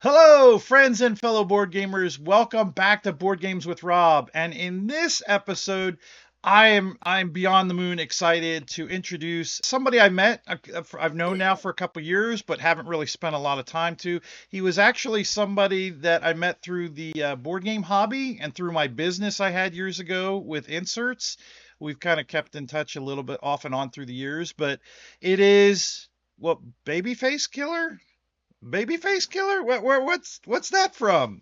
Hello, friends and fellow board gamers. Welcome back to Board Games with Rob. And in this episode, I'm beyond the moon excited to introduce somebody I met. I've known now for a couple years, but haven't really spent a lot of time to. He was actually somebody that I met through the board game hobby and through my business I had years ago with inserts. We've kind of kept in touch a little bit off and on through the years, but it is what Babyface Killer? Babyface Killer? What's that from?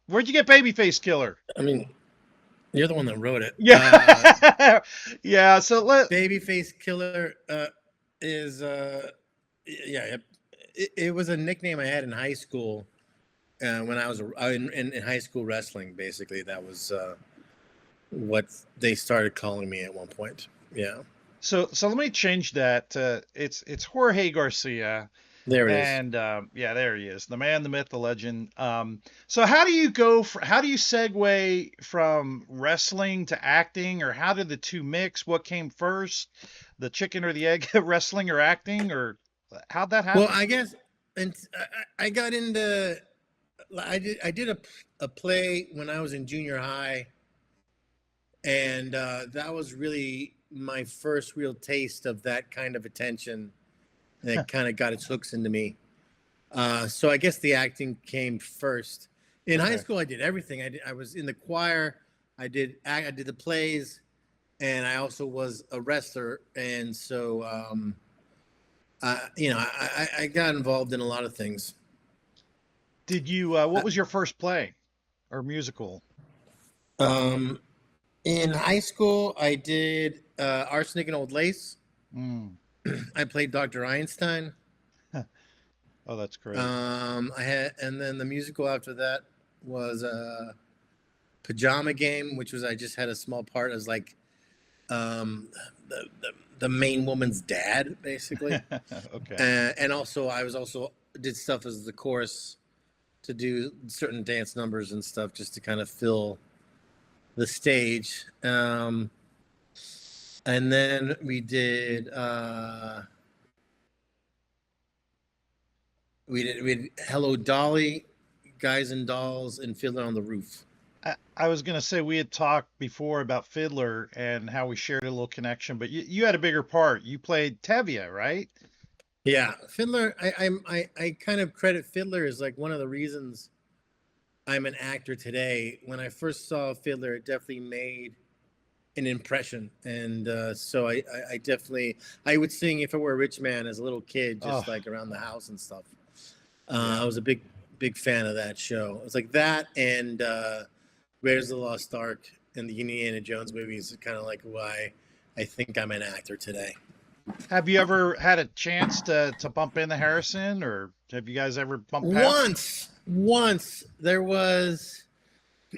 Where'd you get Babyface Killer? I mean, you're the one that wrote it. Yeah, yeah. So let Babyface Killer is yeah. It was a nickname I had in high school when I was in high school wrestling. Basically, that was what they started calling me at one point. Yeah, so let me change that. It's Jorge Garcia, there it is. and yeah, there he is, the man, the myth, the legend. So how do you segue from wrestling to acting, or how did the two mix? What came first, the chicken or the egg, wrestling or acting, or how'd that Well, happen? I guess, and I got into. I did a play when I was in junior high, and that was really my first real taste of that kind of attention that kind of got its hooks into me. So I guess the acting came first. In high Okay. school, I did everything. I was in the choir. I did the plays, and I also was a wrestler. And so, I got involved in a lot of things. Did you, what Uh, was your first play or musical? Um, in high school, I did Arsenic and Old Lace. Mm. I played Dr. Einstein. Oh, that's great. And then the musical after that was Pajama Game, which was I just had a small part as like um, the main woman's dad, basically. Okay. And also, I was also did stuff as the chorus to do certain dance numbers and stuff just to kind of fill the stage. And then we did Hello Dolly, Guys and Dolls, and Fiddler on the Roof. I was gonna say we had talked before about Fiddler and how we shared a little connection, but you had a bigger part. You played Tevye, right? Yeah, Fiddler. I kind of credit Fiddler as like one of the reasons I'm an actor today. When I first saw Fiddler, it definitely made an impression, and so I definitely I would sing if I were a rich man as a little kid, just Oh, like around the house and stuff. yeah. I was a big fan of that show. It was like that and Raiders of the Lost Ark and the Indiana Jones movies. Kind of like why I think I'm an actor today. Have you ever had a chance to bump into Harrison, or have you guys ever bumped past? Once there was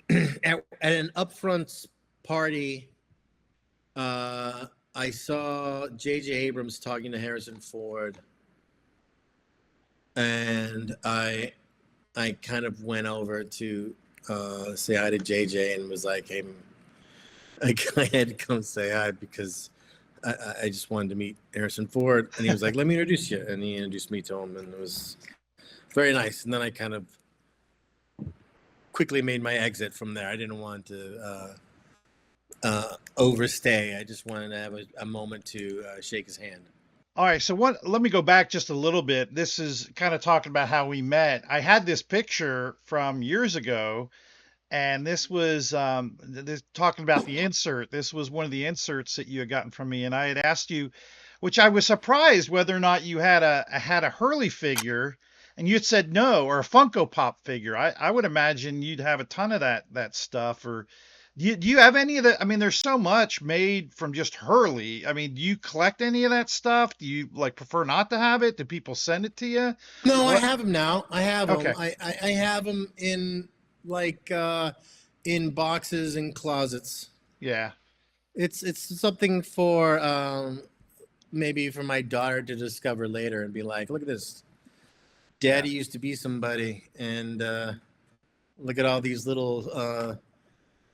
at an upfront party. I saw J.J. Abrams talking to Harrison Ford, and I kind of went over to say hi to JJ and was like, "Hey, I had to come say hi because I just wanted to meet Harrison Ford." And he was like, "Let me introduce you," and he introduced me to him, and it was very nice. And then I kind of quickly made my exit from there. I didn't want to overstay. I just wanted to have a moment to shake his hand. All right, so what? Let me go back just a little bit. This is kind of talking about how we met. I had this picture from years ago, and this was this talking about the insert. This was one of the inserts that you had gotten from me, and I had asked you, which I was surprised whether or not you had a Hurley figure, and you had said no, or a Funko Pop figure. I would imagine you'd have a ton of that stuff. Or do you have any of the? I mean, there's so much made from just Hurley. I mean, do you collect any of that stuff? Do you like prefer not to have it? Do people send it to you? No, I What? have him now. I have him. Okay, I have him in like in boxes and closets. yeah, It's something for maybe for my daughter to discover later and be like, look at this. yeah. Daddy used to be somebody, and look at all these little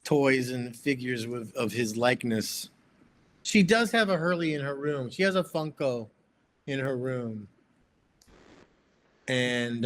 toys and figures with of his likeness. She does have a Hurley in her room. She has a Funko in her room, and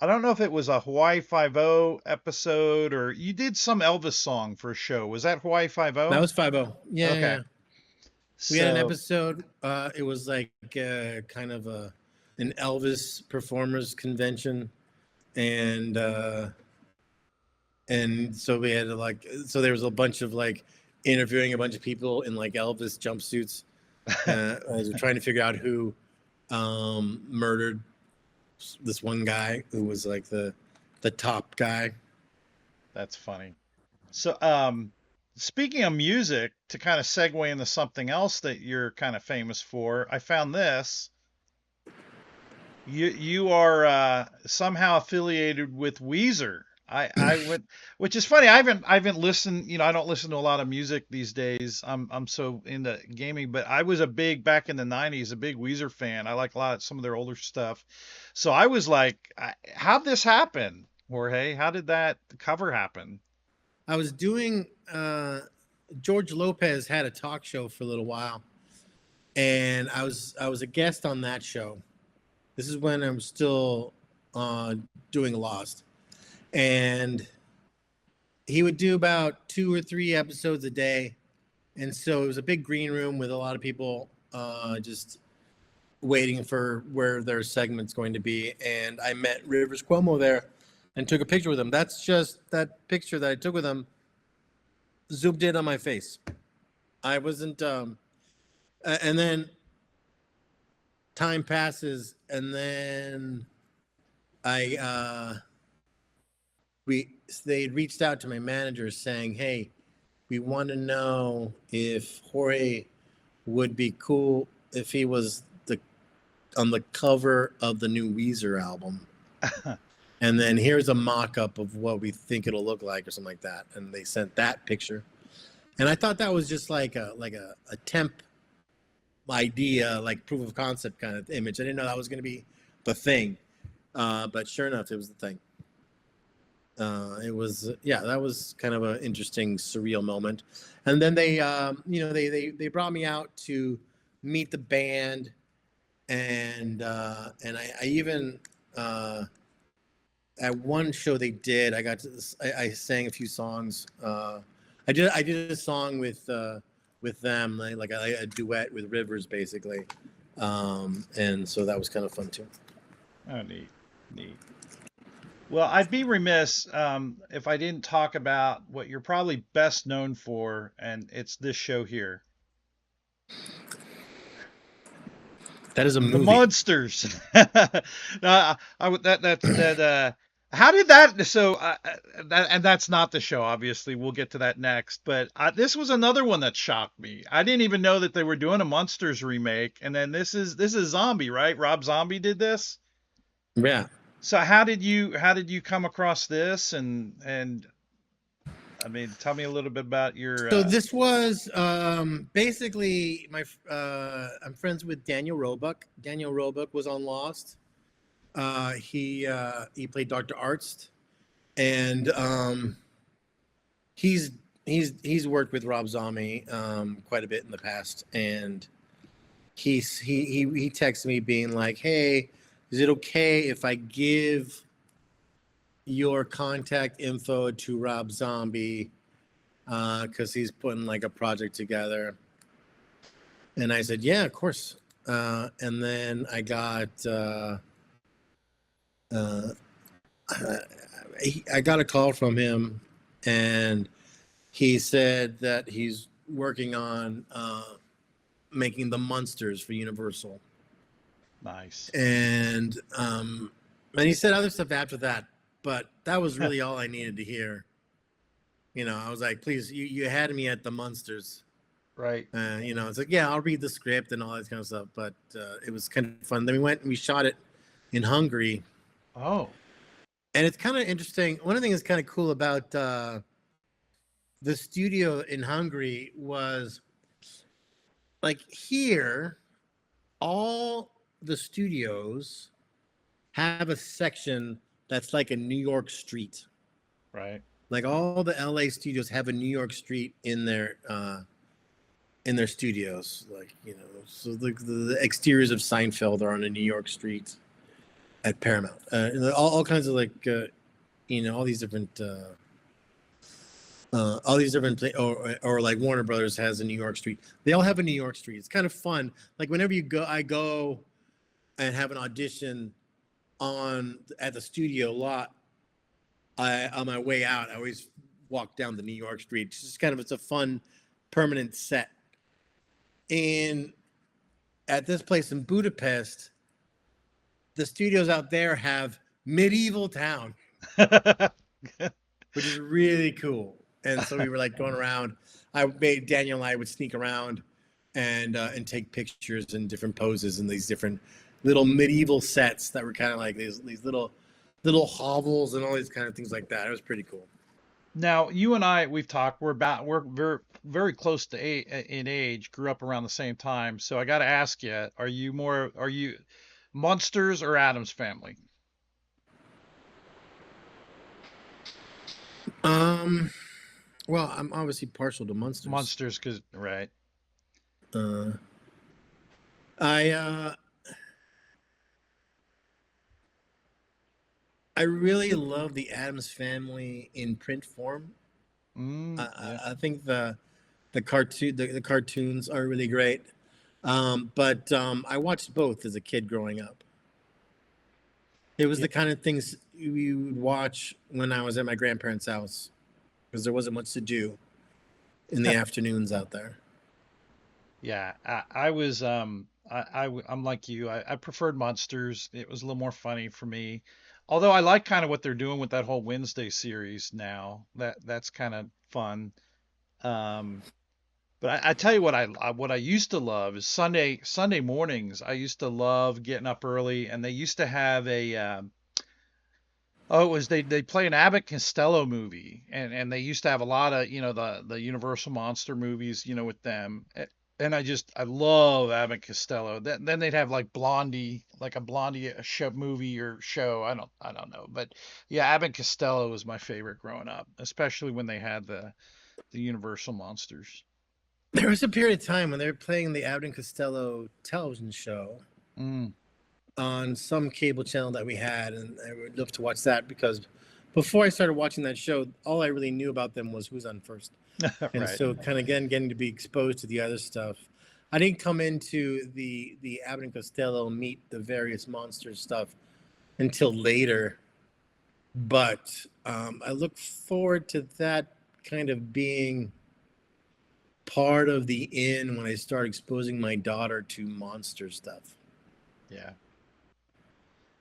I don't know if it was a Hawaii Five-O episode or you did some Elvis song for a show. Was that Hawaii That Five-O? was 5-0. Yeah, yeah, Okay. yeah. We had an So episode. It was like kind of an Elvis performers convention, and so we had to like, so there was a bunch of like interviewing a bunch of people in like Elvis jumpsuits, as we're trying to figure out who murdered this one guy who was like the top guy. that's funny. So speaking of music, to kind of segue into something else that you're kind of famous for, I found this. You are somehow affiliated with Weezer. I went, which is funny. I haven't listened. I don't listen to a lot of music these days. I'm so into gaming, but I was a big back in the '90s, a big Weezer fan. I like a lot of some of their older stuff. So I was like, how'd this happen, Jorge? How did that cover happen? I was doing. George Lopez had a talk show for a little while, and I was a guest on that show. This is when I'm still doing Lost, and he would do about 2 or 3 episodes a day, and so it was a big green room with a lot of people just waiting for where their segment's going to be. And I met Rivers Cuomo there and took a picture with him. That's just that picture that I took with him zoomed in on my face. I wasn't and then time passes, and then they reached out to my manager saying, "Hey, we want to know if Jorge would be cool if he was on the cover of the new Weezer album." And then here's a mock-up of what we think it'll look like, or something like that. And they sent that picture. And I thought that was just like a temp idea, like proof of concept kind of image. I didn't know that was going to be the thing. But sure enough, it was the thing. It was, yeah, that was kind of an interesting, surreal moment. And then they brought me out to meet the band, and I even at one show they did, I sang a few songs. I did a song with them, like a duet with Rivers, basically, and so that was kind of fun too. Oh, neat. Well, I'd be remiss if I didn't talk about what you're probably best known for, and it's this show here, That is a the movie. Munsters. How did that? So, and that's not the show. Obviously, we'll get to that next. But this was another one that shocked me. I didn't even know that they were doing a Munsters remake, and then this is Zombie, right? Rob Zombie did this. Yeah. So how did you come across this? And I mean, tell me a little bit about your. So this was basically I'm friends with Daniel Roebuck. Daniel Roebuck was on Lost. He played Dr. Arzt, and he's worked with Rob Zombie quite a bit in the past. And he texted me being like, "Hey, is it okay if I give your contact info to Rob Zombie because he's putting like a project together?" And I said, "Yeah, of course." And then I got I got a call from him, and he said that he's working on making the Munsters for Universal. Nice. And he said other stuff after that, but that was really all I needed to hear. I was like, please, you had me at the Munsters. Right. It's like, yeah, I'll read the script and all that kind of stuff, but it was kind of fun. Then we went and we shot it in Hungary. Oh. And it's kind of interesting. One of the things that's kind of cool about the studio in Hungary was, like, here, all the studios have a section that's like a New York street. Right. Like all the LA studios have a New York street in their studios. Like, so the exteriors of Seinfeld are on a New York street. at Paramount. All kinds of like all these different or like Warner Brothers has a New York street. They all have a New York street. It's kind of fun. Like whenever I go and have an audition at the studio lot. On my way out, I always walk down the New York street. It's a fun, permanent set. And at this place in Budapest, the studios out there have medieval town, which is really cool. And so we were like going around. Daniel and I would sneak around and take pictures in different poses in these different little medieval sets that were kind of like these little hovels and all these kind of things like that. It was pretty cool. Now, you and I, we've talked. We're very very close to in age. Grew up around the same time. So I got to ask you: Are you Munsters or Adams Family? Well, I'm obviously partial to Munsters. Munsters, because right. I really love the Addams Family in print form. Yeah. I think the cartoons are really great. But I watched both as a kid growing up. It was the kind of things we would watch when I was at my grandparents' house because there wasn't much to do in the afternoons out there. Yeah, I was I'm like you. I preferred Munsters. It was a little more funny for me. Although I like kind of what they're doing with that whole Wednesday series now. That's kind of fun. Um, but I tell you what I used to love is Sunday mornings. I used to love getting up early, and they used to have a oh, it was they play an Abbott Costello movie, and they used to have a lot of the Universal Monster movies with them. And I love Abbott Costello. Then they'd have like Blondie, like a Blondie show, movie or show. I don't know, but yeah, Abbott Costello was my favorite growing up, especially when they had the Universal Monsters. There was a period of time when they were playing the Abbott and Costello television show Mm. on some cable channel that we had, and I would love to watch that because before I started watching that show, all I really knew about them was Who's on First. And Right. so kind of getting to be exposed to the other stuff. I didn't come into the Abbott and Costello meet the various monster stuff until later, but I look forward to that kind of being part of the in when I start exposing my daughter to monster stuff. Yeah.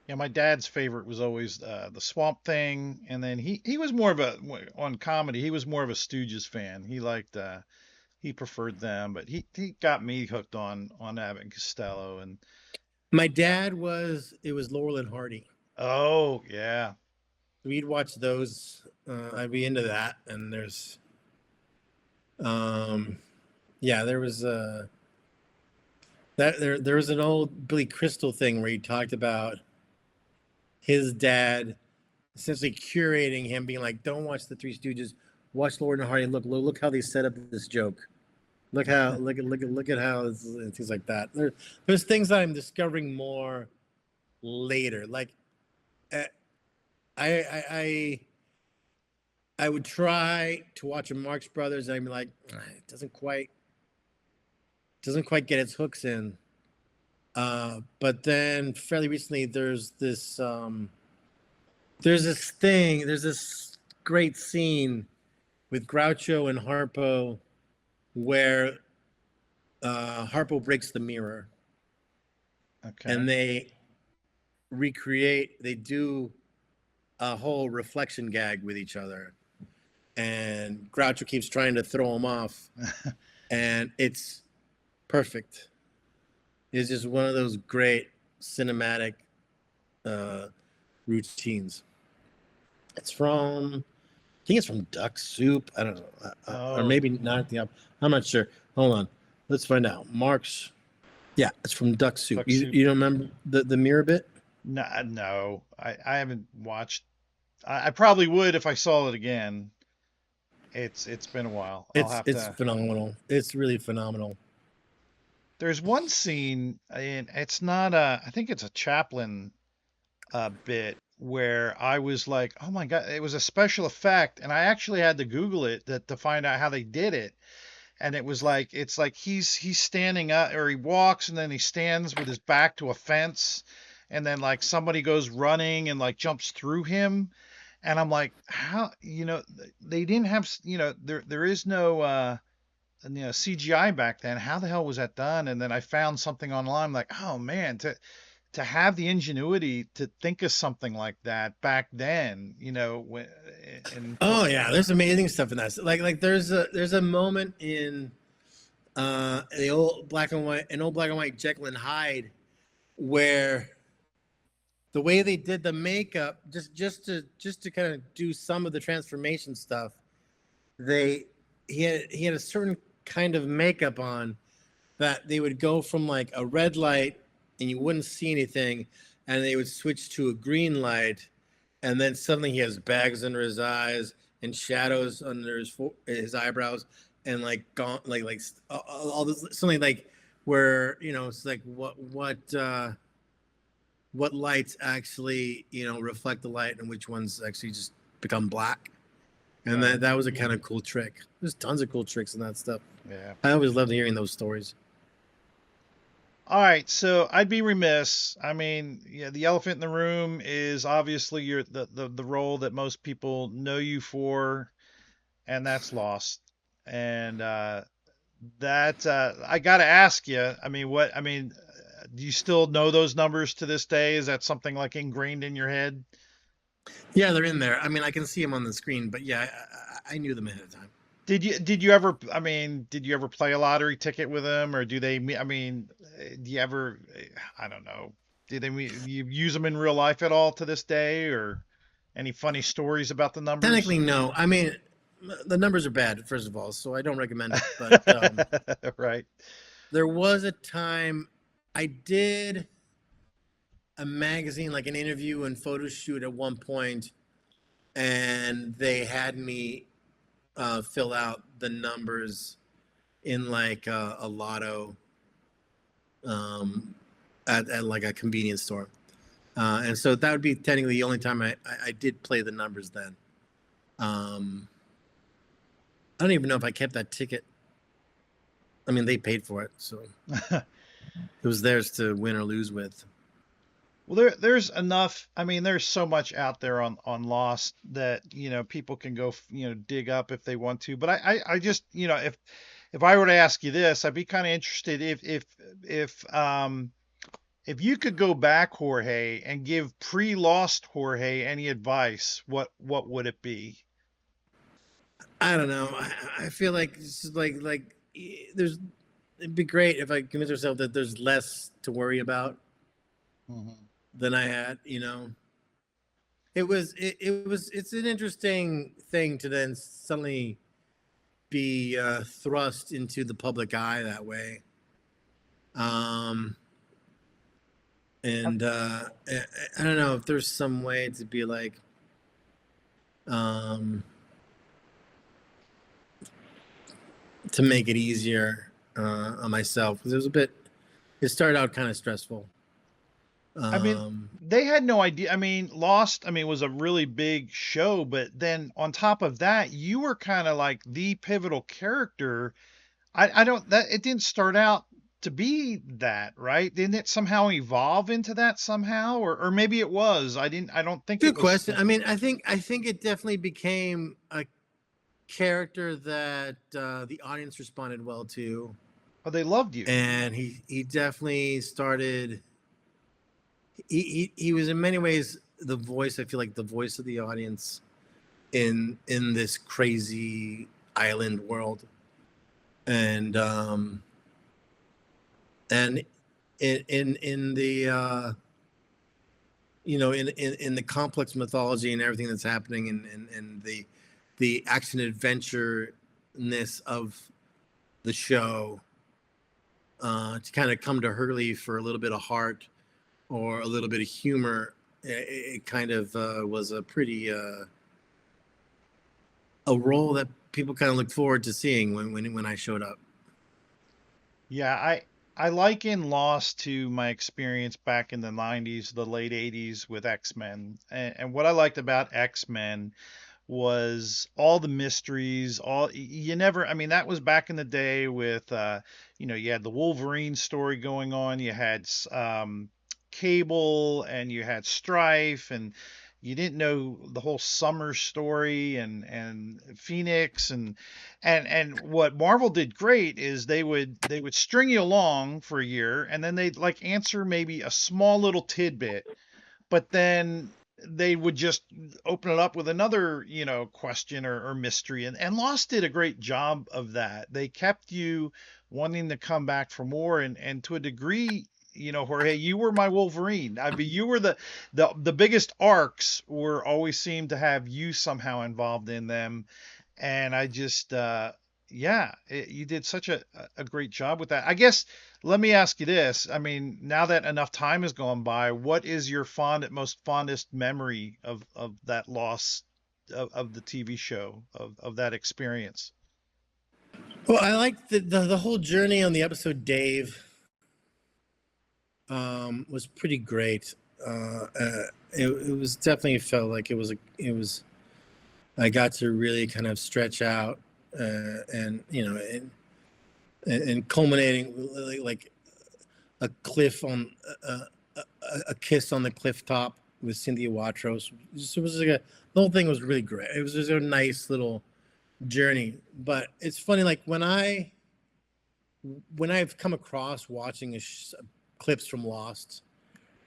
Yeah, my dad's favorite was always the Swamp Thing, and then he was more of on comedy. He was more of a Stooges fan. He preferred them, but he got me hooked on Abbott and Costello. And My dad it was Laurel and Hardy. oh yeah, We'd watch those. I'd be into that. And there was there was an old Billy Crystal thing where he talked about his dad essentially curating him, being like, "Don't watch the Three Stooges, watch Laurel and Hardy. Look how they set up this joke. Look at how things like that." There's things that I'm discovering more later. Like, I would try to watch a Marx Brothers, and I'd be like, it doesn't quite get its hooks in. But then fairly recently, there's this great scene with Groucho and Harpo where Harpo breaks the mirror. okay. And they do a whole reflection gag with each other. And Groucho keeps trying to throw him off. And it's perfect. It's just one of those great cinematic routines. I think it's from Duck Soup. I don't know. Or maybe not I'm not sure. Hold on. Let's find out. Marx. Yeah, it's from Duck Soup. You don't remember the mirror bit? No. I haven't watched. I probably would if I saw it again. It's been a while. It's phenomenal. It's really phenomenal. There's one scene, and it's not I think it's a Chaplin bit where I was like, oh my God, it was a special effect. And I actually had to Google it to find out how they did it. And it was like, it's like he's standing up, or he walks and then he stands with his back to a fence. And then like somebody goes running and like jumps through him. And I'm like, how, they didn't have, there is no, CGI back then. How the hell was that done? And then I found something online, like, oh man, to have the ingenuity to think of something like that back then, when and Oh yeah, there's amazing stuff in that. Like there's a moment in the old black and white Jekyll and Hyde, where the way they did the makeup, just to kind of do some of the transformation stuff, he had a certain kind of makeup on that they would go from like a red light and you wouldn't see anything, and they would switch to a green light, and then suddenly he has bags under his eyes and shadows under his eyebrows, and like gone like all this, something like where it's like what lights actually reflect the light and which ones actually just become black. And that was a kind of cool trick. There's tons of cool tricks in that stuff. Yeah. I always loved hearing those stories. All right, so I'd be remiss. I mean, yeah, the elephant in the room is obviously the role that most people know you for, and that's Lost. And I got to ask you. I mean, do you still know those numbers to this day? Is that something like ingrained in your head? Yeah, they're in there. I mean, I can see them on the screen, but yeah, I knew them ahead of time. Did you ever, did you ever play a lottery ticket with them, or do you ever, I don't know, you use them in real life at all to this day, or any funny stories about the numbers? Technically, no. I mean, the numbers are bad, first of all, so I don't recommend it. But Right. there was a time I did a magazine, like an interview and photo shoot at one point, and they had me fill out the numbers in like a lotto at like a convenience store. And so that would be technically the only time I did play the numbers then. I don't even know if I kept that ticket. I mean, they paid for it, so it was theirs to win or lose with. Well, there's enough. I mean, there's so much out there on Lost that people can go dig up if they want to. But I just if I were to ask you this, I'd be kind of interested if you could go back, Jorge, and give pre-Lost Jorge any advice, what would it be? I don't know. I feel like it's just like there's. It'd be great if I convince myself that there's less to worry about than I had. It's an interesting thing to then suddenly be thrust into the public eye that way. And I don't know if there's some way to be like, to make it easier on myself, because it started out kind of stressful. I mean, they had no idea. I mean, Lost, was a really big show, but then on top of that, you were kind of like the pivotal character. I don't that it didn't start out to be that, right? Didn't it somehow evolve into that somehow, or maybe it was. I don't think it Good was. question. I mean, I think it definitely became a character that the audience responded well to. Oh, they loved you. And he definitely started. He was in many ways the voice. I feel like the voice of the audience in this crazy island world, and in the in the complex mythology and everything that's happening, and the action adventure-ness of the show, to kind of come to Hurley for a little bit of heart or a little bit of humor, it kind of was a pretty a role that people kind of look forward to seeing when I showed up. Yeah, I liken Lost to my experience back in the 90s, the late 80s with X-Men. And what I liked about X-Men was all the mysteries, all you never, I mean, that was back in the day with you had the Wolverine story going on, you had Cable, and you had Strife, and you didn't know the whole Summer story, and Phoenix, and what Marvel did great is they would string you along for a year, and then they'd like answer maybe a small little tidbit, but then they would just open it up with another, question or mystery. And Lost did a great job of that. They kept you wanting to come back for more, and to a degree, Jorge, you were my Wolverine. I mean, you were the biggest arcs were always seemed to have you somehow involved in them. And I just yeah, you did such a great job with that. I guess let me ask you this. I mean, now that enough time has gone by, what is your most fondest memory of that loss of the TV show, of that experience? Well, I like the whole journey on the episode. Dave was pretty great. It was definitely felt like it was I got to really kind of stretch out, and and culminating like a cliff on a kiss on the cliff top with Cynthia Watros. It was like the whole thing was really great. It was just a nice little journey. But it's funny, like when I've come across watching clips from Lost,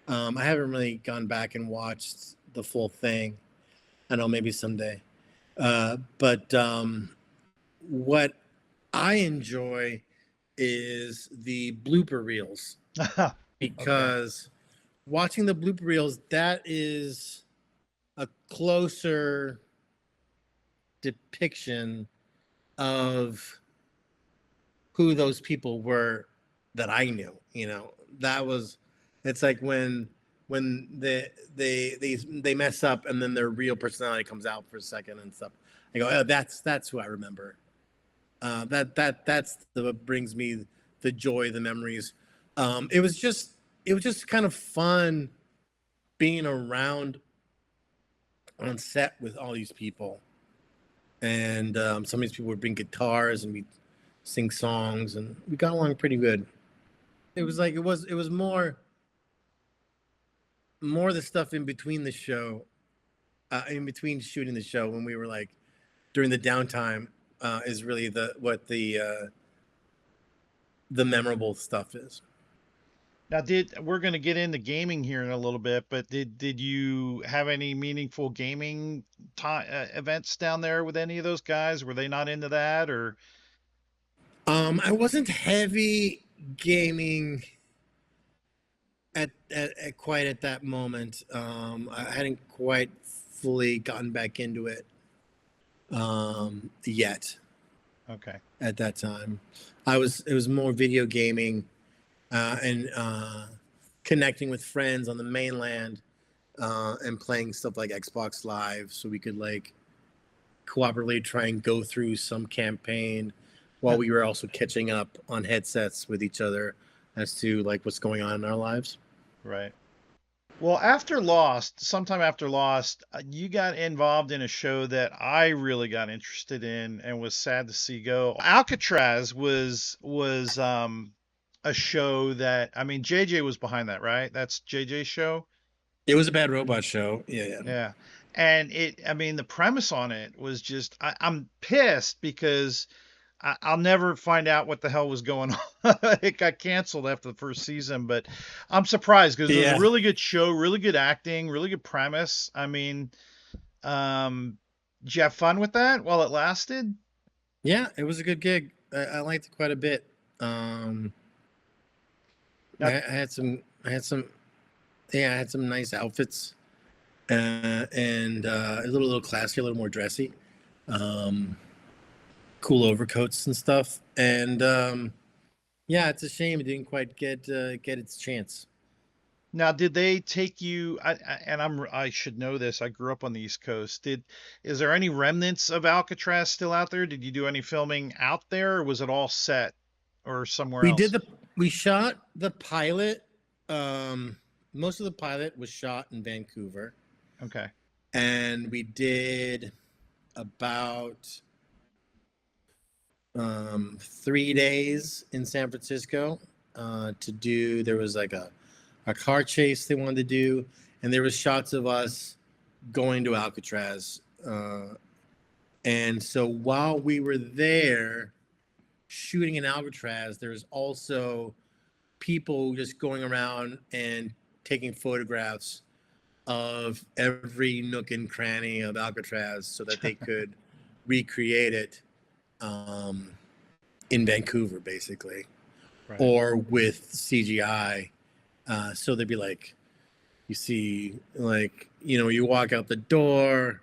I haven't really gone back and watched the full thing. I know maybe someday. But what I enjoy is the blooper reels, Okay. because watching the blooper reels, that is a closer depiction of who those people were that I knew. That was, it's like when they mess up and then their real personality comes out for a second and stuff. I go, oh, that's who I remember. That's what brings me the joy, the memories. It was just kind of fun being around on set with all these people, and some of these people would bring guitars and we sing songs, and we got along pretty good. It was more the stuff in between the show, in between shooting the show, when we were like during the downtime, is really the memorable stuff is. Now, we're going to get into gaming here in a little bit, but did you have any meaningful gaming events down there with any of those guys? Were they not into that, or? I wasn't heavy gaming at quite at that moment. I hadn't quite fully gotten back into it yet. Okay. At that time, it was more video gaming, and connecting with friends on the mainland, and playing stuff like Xbox Live, so we could like cooperatively try and go through some campaign while we were also catching up on headsets with each other as to like what's going on in our lives. Right. Well, sometime after Lost, you got involved in a show that I really got interested in and was sad to see go. Alcatraz was a show that, I mean, JJ was behind that, right? That's JJ's show. It was a Bad Robot show. Yeah, yeah. Yeah. And I mean, the premise on it was just, I'm pissed because I'll never find out what the hell was going on. It got canceled after the first season, but I'm surprised because it was a Yeah. really good show, really good acting, really good premise. I mean, did you have fun with that while it lasted? Yeah, it was a good gig. I liked it quite a bit. Um, I, Now, I had some, I had some, yeah, I had some nice outfits, and a little classy, a little more dressy, um, cool overcoats and stuff. And yeah, it's a shame it didn't quite get its chance. now, did they take you? I should know this. I grew up on the East Coast. Is there any remnants of Alcatraz still out there? Did you do any filming out there, or was it all set or somewhere We did else? the We shot the pilot. Most of the pilot was shot in Vancouver. Okay. And we did about 3 days in San Francisco to do. There was like a car chase they wanted to do, and there was shots of us going to Alcatraz. And so while we were there shooting in Alcatraz, there's also people just going around and taking photographs of every nook and cranny of Alcatraz so that they could recreate it in Vancouver, basically, Right. or with CGI. So they'd be like, you see, like, you walk out the door,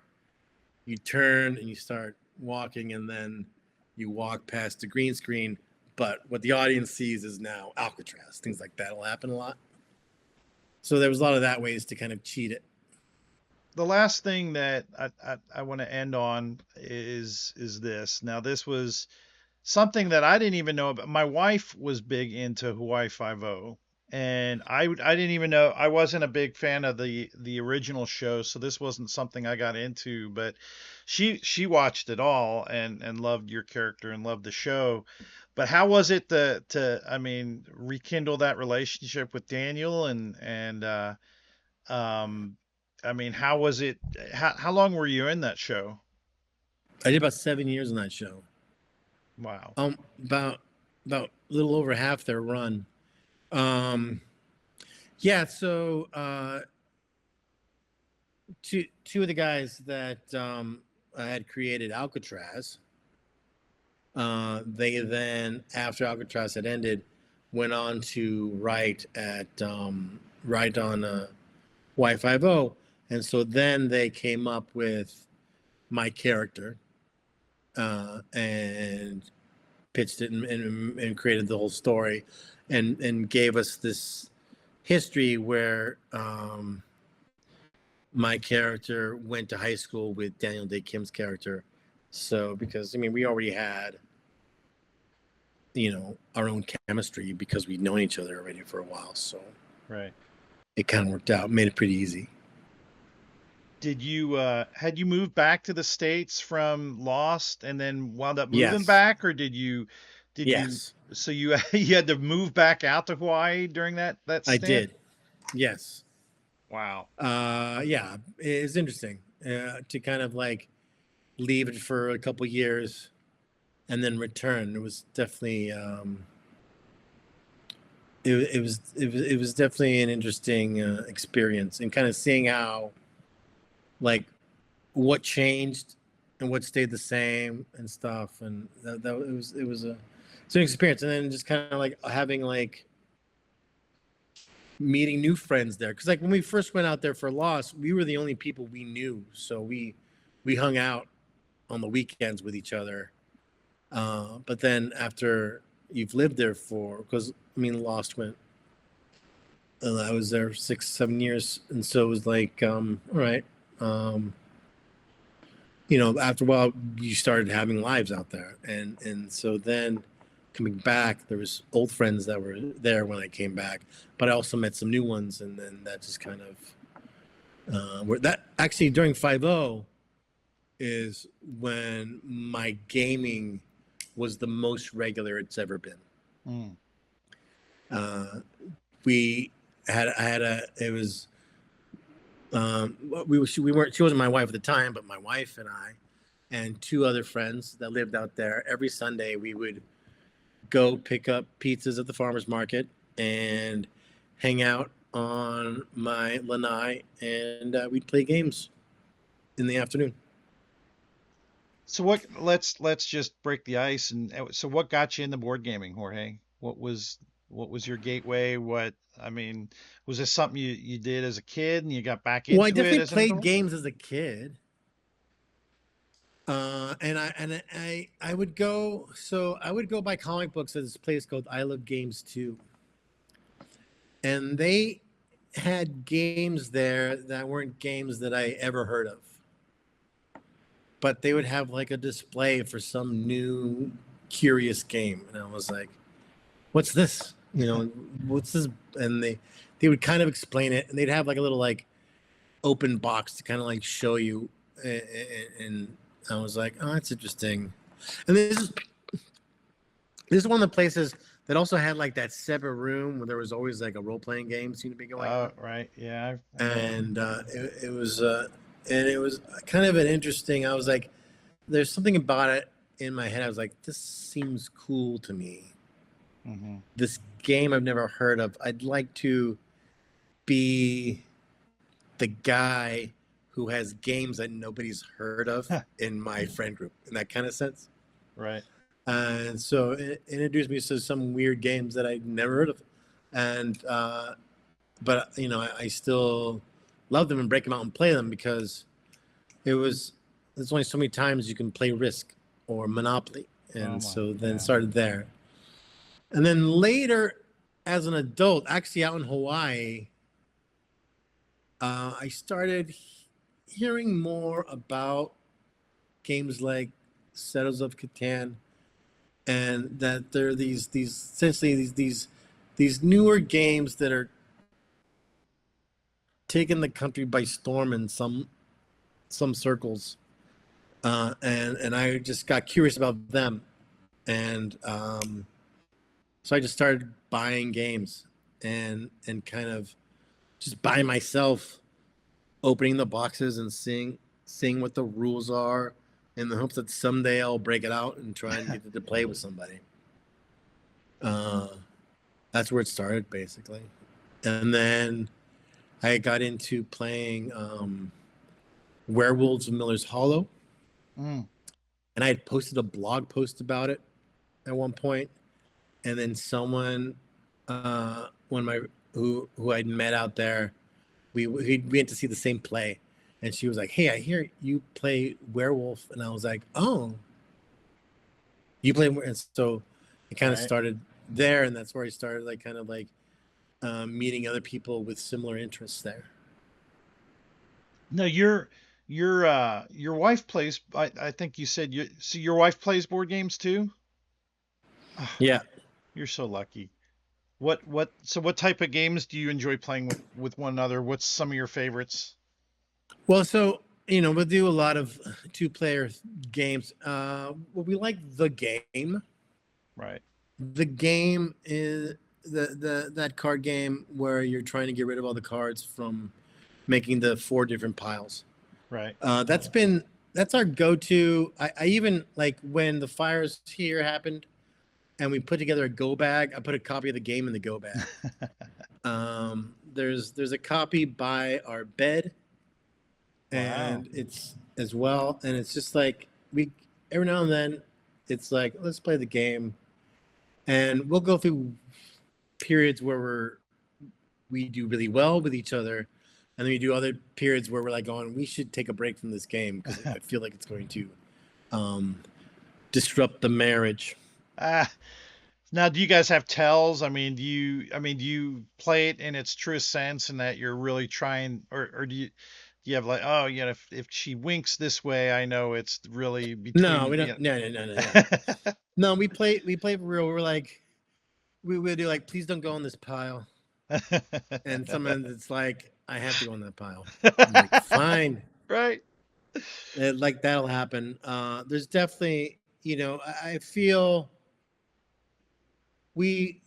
you turn and you start walking, and then you walk past the green screen. But what the audience sees is now Alcatraz. Things like that will happen a lot. So there was a lot of that ways to kind of cheat it. The last thing that I want to end on is this. Now, this was something that I didn't even know about. My wife was big into Hawaii Five-0, and I didn't even know. I wasn't a big fan of the original show, so this wasn't something I got into. But she watched it all and loved your character and loved the show. But how was it to rekindle that relationship with Daniel how was it? How long were you in that show? I did about 7 years in that show. Wow. About a little over half their run. Yeah. So two of the guys that I had created Alcatraz, they then, after Alcatraz had ended, went on to write on Y50, and so then they came up with my character and pitched it and created the whole story, and gave us this history where my character went to high school with Daniel Day Kim's character. So because we already had our own chemistry because we'd known each other already for a while, so right, it kind of worked out, made it pretty easy. Did you had you moved back to the States from Lost and then wound up moving Yes. back, or did you Yes. so you you had to move back out to Hawaii during that I stint? did. Yes. Wow. Yeah, it's interesting to kind of like leave it for a couple years and then return. It was definitely it was definitely an interesting experience, and kind of seeing how like what changed and what stayed the same and stuff, and that it's an experience. And then just kind of like having like meeting new friends there, because like when we first went out there for Lost, we were the only people we knew, so we hung out on the weekends with each other. But then after you've lived there because Lost went, I was there 6-7 years, and so it was like all right, after a while you started having lives out there, and so then coming back, there was old friends that were there when I came back, but I also met some new ones, and then that just kind of that actually during 5-0 is when my gaming was the most regular it's ever been. She wasn't my wife at the time, but my wife and I and two other friends that lived out there, every Sunday we would go pick up pizzas at the farmer's market and hang out on my lanai, and we'd play games in the afternoon. So let's just break the ice. And so what got you into board gaming, Jorge? What was your gateway? Was this something you did as a kid and you got back into Well, I definitely it as an played adult? games as a kid. I would go buy comic books at this place called I Love Games Too. And they had games there that weren't games that I ever heard of. But they would have like a display for some new curious game. And I was like, what's this? you know, what's this? And they would kind of explain it, and they'd have like a little like open box to kind of like show you, and I was like, oh, that's interesting. And this is one of the places that also had like that separate room where there was always like a role playing game seemed to be going Oh, on, right. Yeah, I know. and it was kind of an interesting. I was like, there's something about it in my head. I was like, this seems cool to me. Hmm. This game I've never heard of. I'd like to be the guy who has games that nobody's heard of in my friend group, in that kind of sense. Right. And so it introduced me to some weird games that I'd never heard of, and but you know, I still love them and break them out and play them because it was there's only so many times you can play Risk or Monopoly, Oh and my. so then Yeah. started there, and then later as an adult, actually out in Hawaii, I started hearing more about games like Settlers of Catan, and that there are these essentially these newer games that are taking the country by storm in some circles, and I just got curious about them, and so I just started buying games and kind of just by myself, opening the boxes and seeing what the rules are, in the hopes that someday I'll break it out and try and get it to play with somebody. Uh, that's where it started basically, and then I got into playing Werewolves of Miller's Hollow, Mm. and I had posted a blog post about it at one point, and then someone, one of my who I'd met out there, we went to see the same play, and she was like, "Hey, I hear you play Werewolf," and I was like, "Oh, you play?" And so it kind of Right. started there, and that's where I started like kind of like meeting other people with similar interests there. No, your wife plays. I think you said you see your wife plays board games too. Ah, Yeah. you're so lucky. What type of games do you enjoy playing with one another? What's some of your favorites? Well, so you know, we'll do a lot of two-player games. Well, we like the game. Right. The game is the that card game where you're trying to get rid of all the cards from making the four different piles. Right. That's our go-to. I even like when the fires here happened and we put together a go bag. I put a copy of the game in the go bag. There's a copy by our bed, Wow. and it's as well, and it's just like we every now and then it's like let's play the game, and we'll go through periods where we do really well with each other, and then we do other periods where we're like going, we should take a break from this game because I feel like it's going to um, disrupt the marriage. Ah, now do you guys have tells? I mean, do you play it in its truest sense and that you're really trying, or do you have like, oh yeah, if she winks this way, I know it's really No, between, we you don't. No, no, no, no, no. know. No, we play for real. We're like we do like, please don't go on this pile, and sometimes it's like I have to go on that pile. I'm like, fine. Right. Like that'll happen. There's definitely, you know, I feel we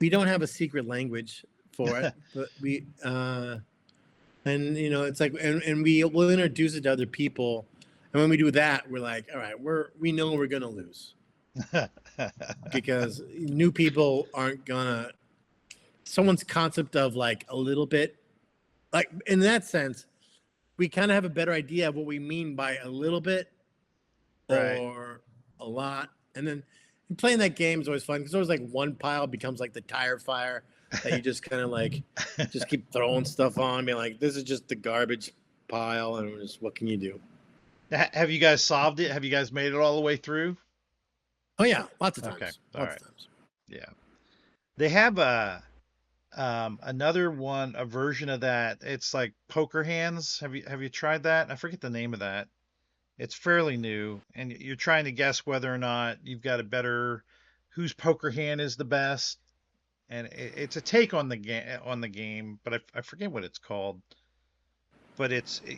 we don't have a secret language for it, but we and you know, it's like, and we will introduce it to other people, and when we do that, we're like, all right, we know we're gonna lose because new people aren't gonna someone's concept of like a little bit, like in that sense, we kind of have a better idea of what we mean by a little bit Right. or a lot. And then playing that game is always fun because always like one pile becomes like the tire fire that you just kind of like just keep throwing stuff on, being like, this is just the garbage pile, and just what can you do? Have you guys solved it? Have you guys made it all the way through? Oh yeah, lots of Okay. times, All lots right. of times. Yeah. They have another one, a version of that. It's like poker hands. Have you tried that? I forget the name of that. It's fairly new, and you're trying to guess whether or not you've got a better whose poker hand is the best, and it's a take on the game, but I forget what it's called. But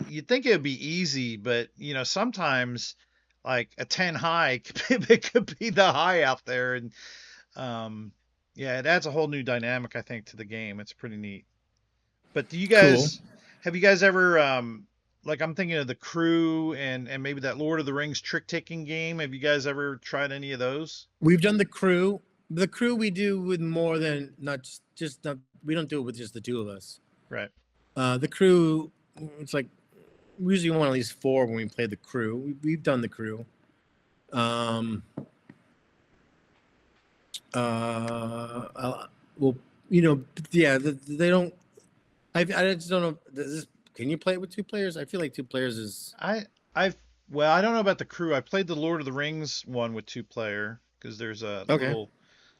you'd think it would be easy, but sometimes like a 10 high it could be the high out there, and um, yeah, it adds a whole new dynamic I think to the game. It's pretty neat. But Cool. have you guys ever like I'm thinking of the Crew and maybe that Lord of the Rings trick taking game. Have you guys ever tried any of those? We've done the Crew. The Crew we do with more than not just not. We don't do it with just the two of us. Right. The Crew, it's like we usually want at least 4 when we play the Crew. We've done the Crew. Well, yeah, they don't. I just don't know. Can you play it with 2 players? I feel like 2 players is I've well, I don't know about the Crew. I played the Lord of the Rings one with 2 player because there's a okay. little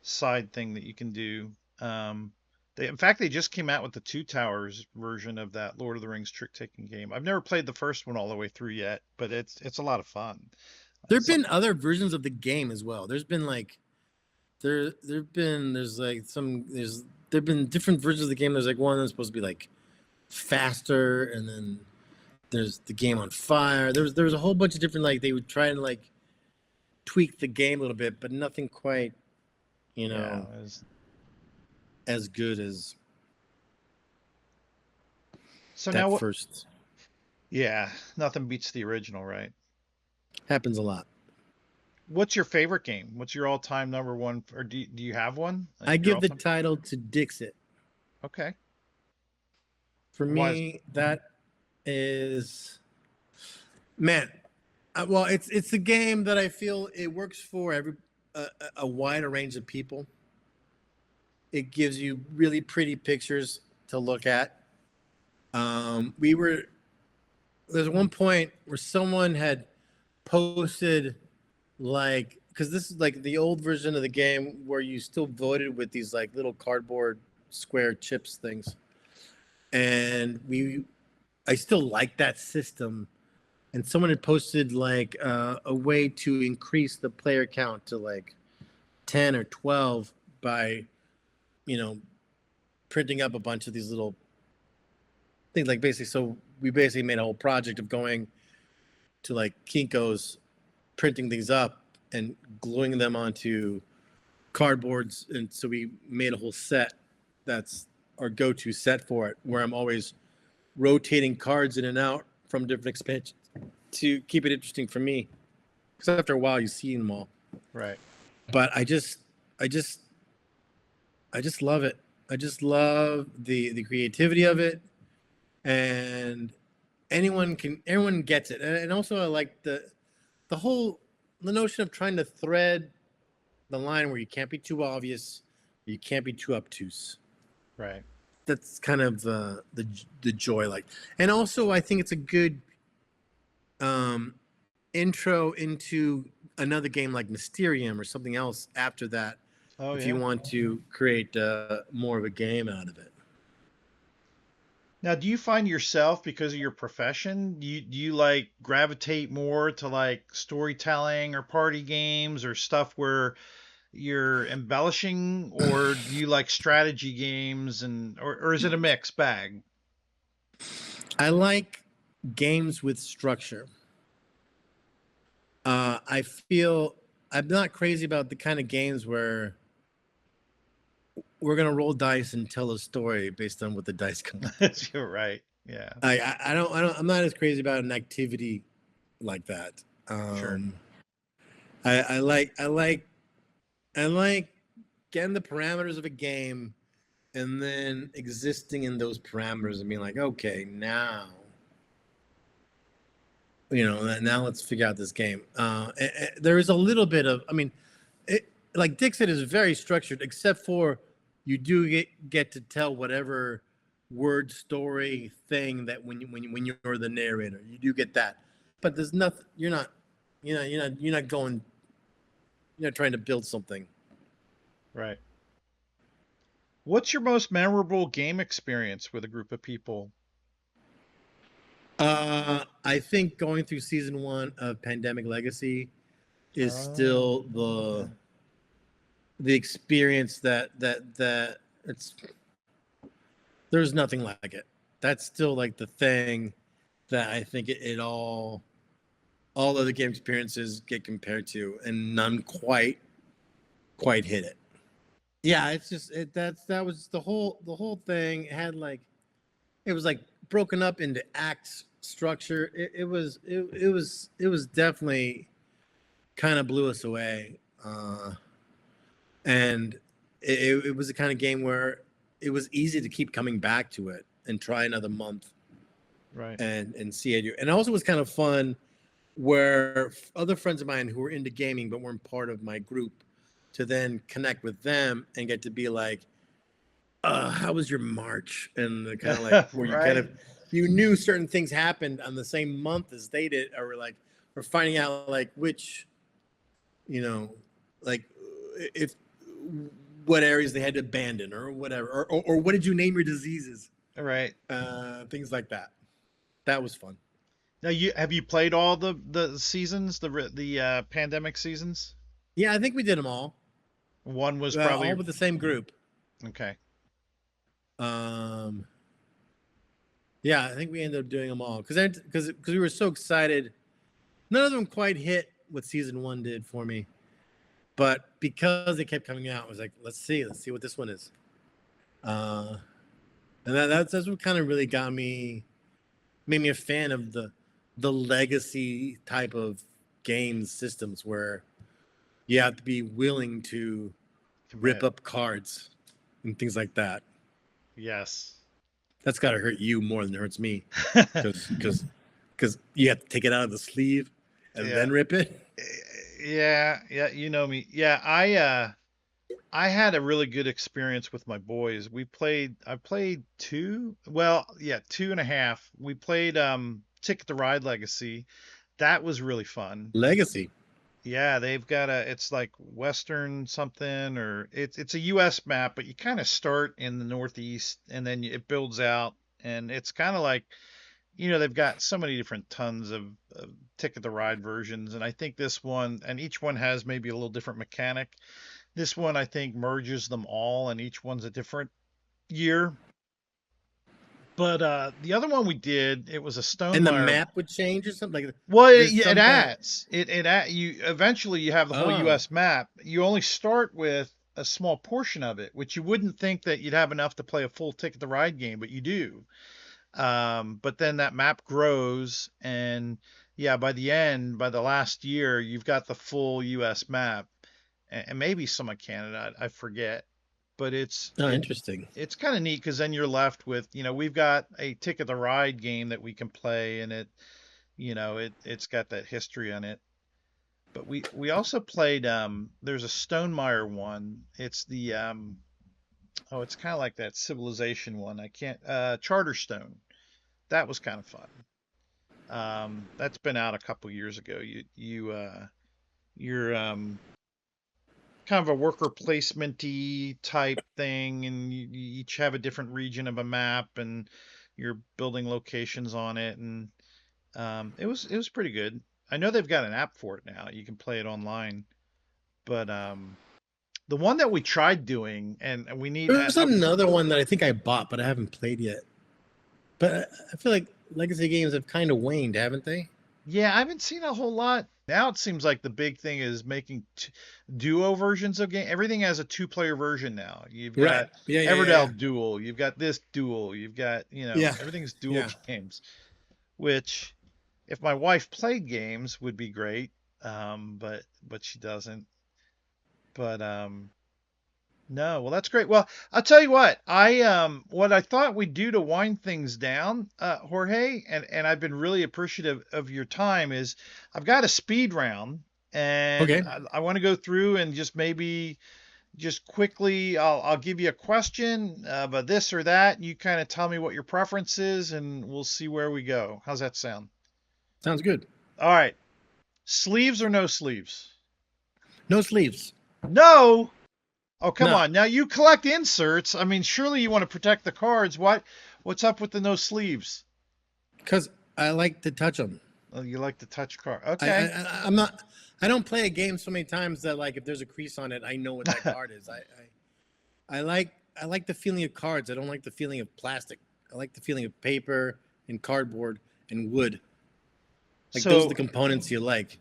side thing that you can do. In fact, they just came out with the Two Towers version of that Lord of the Rings trick taking game. I've never played the first one all the way through yet, but it's a lot of fun. There've been other versions of the game as well. There's been like there've been there've been different versions of the game. There's like one that's supposed to be like faster, and then there's the game on fire. There was a whole bunch of different, like, they would try and like tweak the game a little bit, but nothing quite, Yeah, as good as so that now what? first. Yeah, nothing beats the original, right? Happens a lot. What's your favorite game? What's your all-time number one, or do you have one? I Your give the all-time? title to Dixit. Okay. For Why? me, that is, man. Well, it's a game that I feel it works for a wider range of people. It gives you really pretty pictures to look at. There's one point where someone had posted, like, because this is like the old version of the game where you still voted with these like little cardboard square chips things, and I still like that system. And someone had posted like a way to increase the player count to like 10 or 12 by, printing up a bunch of these little things. Like, basically, so we basically made a whole project of going to like Kinko's, printing things up and gluing them onto cardboards. And so we made a whole set that's our go-to set for it, where I'm always rotating cards in and out from different expansions to keep it interesting for me, because after a while you see them all. Right. But I just love it. I just love the creativity of it, and everyone gets it. And also I like the notion of trying to thread the line where you can't be too obvious, you can't be too obtuse. Right. That's kind of the joy, like. And also I think it's a good intro into another game like Mysterium or something else after that, Oh if yeah. you want to create more of a game out of it. Now, do you find yourself, because of your profession, do you like gravitate more to like storytelling or party games or stuff where you're embellishing, or do you like strategy games, or is it a mixed bag? I like games with structure. I feel I'm not crazy about the kind of games where we're gonna roll dice and tell a story based on what the dice come up. You're right. Yeah. I'm not as crazy about an activity like that. Sure. I like getting the parameters of a game and then existing in those parameters and being like, okay, now let's figure out this game. There is a little bit of, like Dixit is very structured, except for you do get to tell whatever word story thing that when you're the narrator, you do get that. But there's nothing. You're not going. You're not trying to build something. Right. What's your most memorable game experience with a group of people? I think going through season 1 of Pandemic Legacy is Oh, still yeah. the experience that it's there's nothing like it. That's still like the thing that I think it all other game experiences get compared to, and none quite hit it. Yeah, it's just that was the whole thing. It had like it was like broken up into acts structure. It was definitely kind of blew us away, and it was the kind of game where it was easy to keep coming back to it and try another month, right? And see it. And also was kind of fun where other friends of mine who were into gaming but weren't part of my group, to then connect with them and get to be like, how was your March? And kind of like where you kind of you knew certain things happened on the same month as they did, or like we're finding out like which, like if what areas they had to abandon or whatever, or what did you name your diseases? Right. Things like that. That was fun. Now, have you played all the seasons, the pandemic seasons? Yeah, I think we did them all. One was probably all with the same group. Okay. Yeah, I think we ended up doing them all because we were so excited. None of them quite hit what season 1 did for me, but because they kept coming out, I was like, let's see what this one is. And that's what kind of really made me a fan of the legacy type of games systems where you have to be willing to rip up cards and things like that. Yes. That's got to hurt you more than it hurts me, because you have to take it out of the sleeve and then rip it. Yeah, you know me. Yeah, I had a really good experience with my boys. I played 2.5. We played Ticket to Ride Legacy. That was really fun. Legacy. Yeah, they've got it's like Western something, or it's a US map, but you kind of start in the Northeast and then it builds out, and it's kind of like, they've got so many different tons of Ticket to Ride versions, and I think this one, and each one has maybe a little different mechanic. This one I think merges them all, and each one's a different year. But the other one we did, it was a Stonemaier. And the map would change or something like that. Well, it adds. You eventually you have the whole U.S. map. You only start with a small portion of it, which you wouldn't think that you'd have enough to play a full Ticket to Ride game, but you do. But then that map grows, and by the last year, you've got the full U.S. map, and maybe some of Canada, I forget. But it's interesting. It's kind of neat because then you're left with, we've got a Ticket to Ride game that we can play, and it's got that history on it. But we also played there's a Stonemaier one. It's the it's kind of like that Civilization one. I can't Charterstone. That was kind of fun. That's been out a couple years ago. You're kind of a worker placement-y type thing, and you each have a different region of a map, and you're building locations on it, and it was pretty good. I know they've got an app for it now. You can play it online, but the one that we tried doing, and we need. There's another one that I think I bought, but I haven't played yet. But I feel like legacy games have kind of waned, haven't they? Yeah, I haven't seen a whole lot. Now it seems like the big thing is making duo versions of game. Everything has a 2-player version now. You've got Everdell Duel. You've got this Duel. You've got, everything's dual games. Which, if my wife played games, would be great. But she doesn't. But no, well, that's great. Well, I'll tell you what I thought we'd do to wind things down, Jorge, and I've been really appreciative of your time, is I've got a speed round, and okay. I want to go through and just quickly, I'll give you a question about this or that. You kind of tell me what your preference is, and we'll see where we go. How's that sound? Sounds good. All right. Sleeves or no sleeves? No sleeves. No. Oh, come on. Now you collect inserts. I mean, surely you want to protect the cards. What's up with the no sleeves? Because I like to touch them. Oh, you like to touch cards. Okay. I'm not I don't play a game so many times that like if there's a crease on it, I know what that card is. I like the feeling of cards. I don't like the feeling of plastic. I like the feeling of paper and cardboard and wood. Like those are the components you like.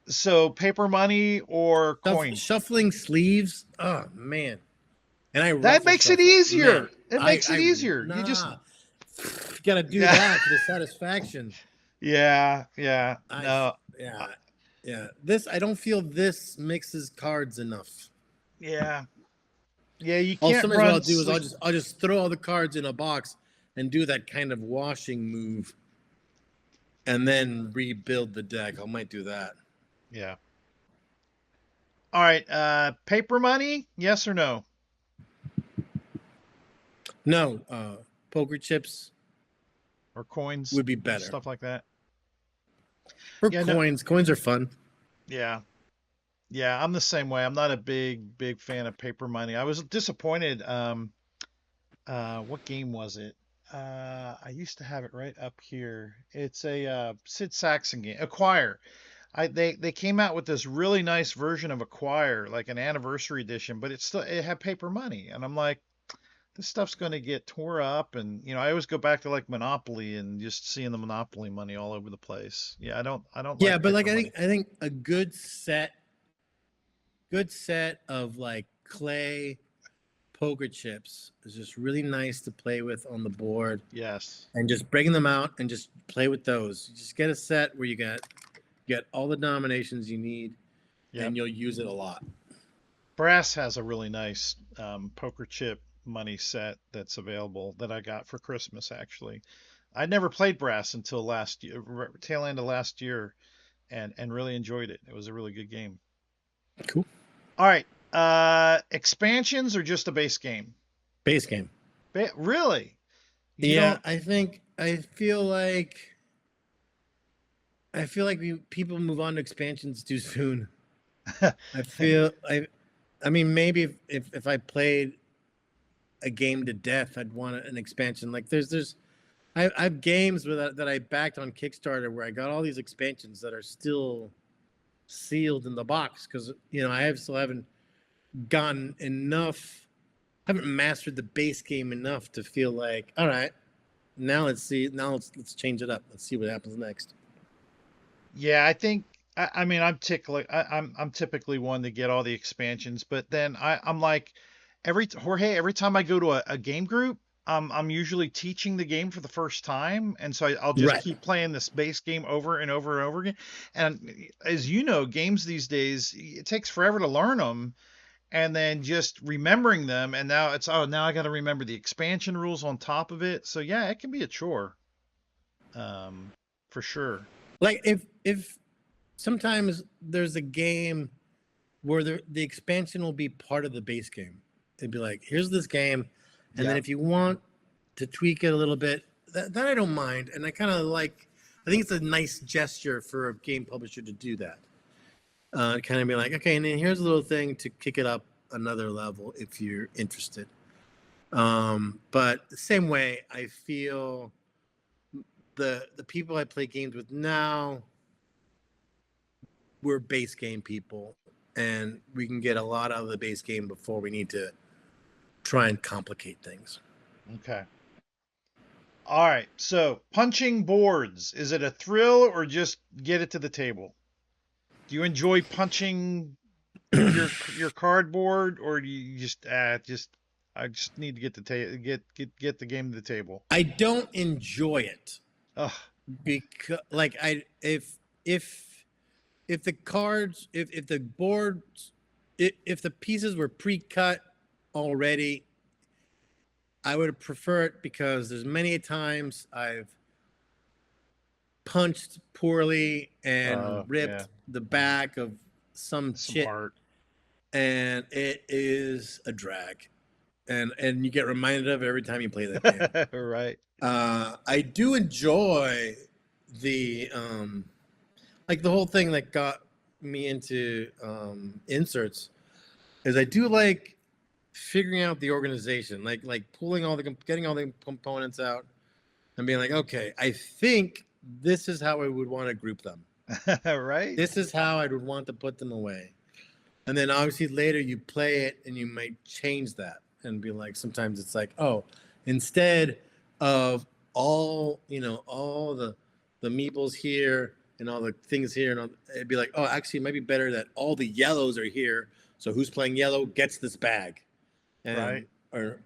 So paper money or coins? Shuffling sleeves. Oh man. And I That ruffle makes it shuffle. easier. Man, It makes it easier. nah. You just You gotta do that for the satisfaction. Yeah. No. Yeah. This I don't feel this mixes cards enough. Yeah. Yeah, you Well, can't sometimes what run I'll do is I'll just throw all the cards in a box and do that kind of washing move, and then rebuild the deck. I might do that. Yeah. All right. Paper money, yes or no? No, poker chips Or coins would be better. Stuff like that. Or coins. No. Coins are fun. Yeah. Yeah, I'm the same way. I'm not a big fan of paper money. I was disappointed. What game was it? I used to have it right up here. It's a Sid Saxon game, Acquire. They came out with this really nice version of Acquire, like an anniversary edition, but it had paper money, and I'm like, this stuff's going to get tore up, and I always go back to like Monopoly and just seeing the Monopoly money all over the place. Yeah, I don't Yeah, like but like money. I think a good set of like clay poker chips is just really nice to play with on the board. Yes. And just breaking them out and just play with those. You just get a set where you get all the nominations you need, and you'll use it a lot. Brass has a really nice poker chip money set that's available that I got for Christmas, actually. I'd never played Brass until last year, tail end of last year, and really enjoyed it. It was a really good game. Cool. All right. Expansions or just a base game? Base game. Really? I feel like people move on to expansions too soon. I mean, maybe if I played a game to death, I'd want an expansion. Like I have games that I backed on Kickstarter where I got all these expansions that are still sealed in the box because I still haven't gotten enough. I haven't mastered the base game enough to feel like, all right, now let's change it up. Let's see what happens next. Yeah, I think. I mean, I'm typically one to get all the expansions, but then I'm like, every time I go to a game group, I'm usually teaching the game for the first time, and so I'll just keep playing this base game over and over and over again. And as you know, games these days, it takes forever to learn them, and then just remembering them, and now I got to remember the expansion rules on top of it. So yeah, it can be a chore, for sure. Like if sometimes there's a game where the expansion will be part of the base game. It'd be like, here's this game, and then if you want to tweak it a little bit, that I don't mind, and I kind of like. I think it's a nice gesture for a game publisher to do that. Kind of be like, okay, and then here's a little thing to kick it up another level if you're interested. But the same way, I feel the people I play games with now, we're base game people, and we can get a lot out of the base game before we need to try and complicate things. Okay. All right. So punching boards, is it a thrill or just get it to the table? Do you enjoy punching your cardboard, or do you just I just need to get get the game to the table? I don't enjoy it. Ugh. Because if the cards, if the boards, if the pieces were pre-cut already, I would prefer it because there's many times I've punched poorly and ripped the back of some chip, and it is a drag, and you get reminded of it every time you play that game. Right. I do enjoy the like the whole thing that got me into inserts is I do like figuring out the organization, like getting all the components out and being like, okay, I think this is how I would want to group them. Right? This is how I would want to put them away. And then obviously later you play it and you might change that and be like, sometimes it's like, oh, instead of all, all the meeples here and all the things here, and it'd be like, oh, actually it might be better that all the yellows are here. So who's playing yellow gets this bag. And Right. or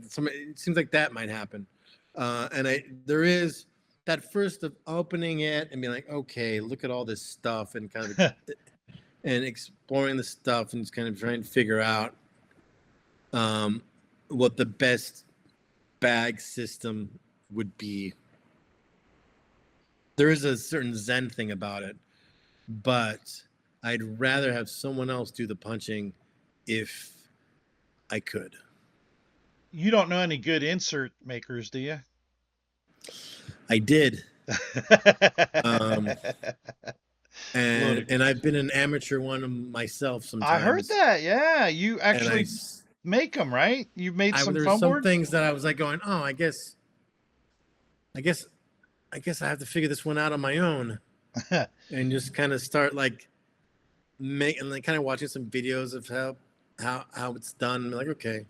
some, it seems like that might happen. There is that first of opening it and being like, okay, look at all this stuff, and kind of and exploring the stuff and just kind of trying to figure out what the best bag system would be. There is a certain zen thing about it, but I'd rather have someone else do the punching if I could. You don't know any good insert makers, do you? I did. Um, and I've been an amateur one myself I heard sometimes. that. Yeah, you And actually make them, right? You've made some there's foam some boards. things that I was like going, oh, I guess I have to figure this one out on my own, and just kind of start like kind of watching some videos of how it's done. I'm like, okay,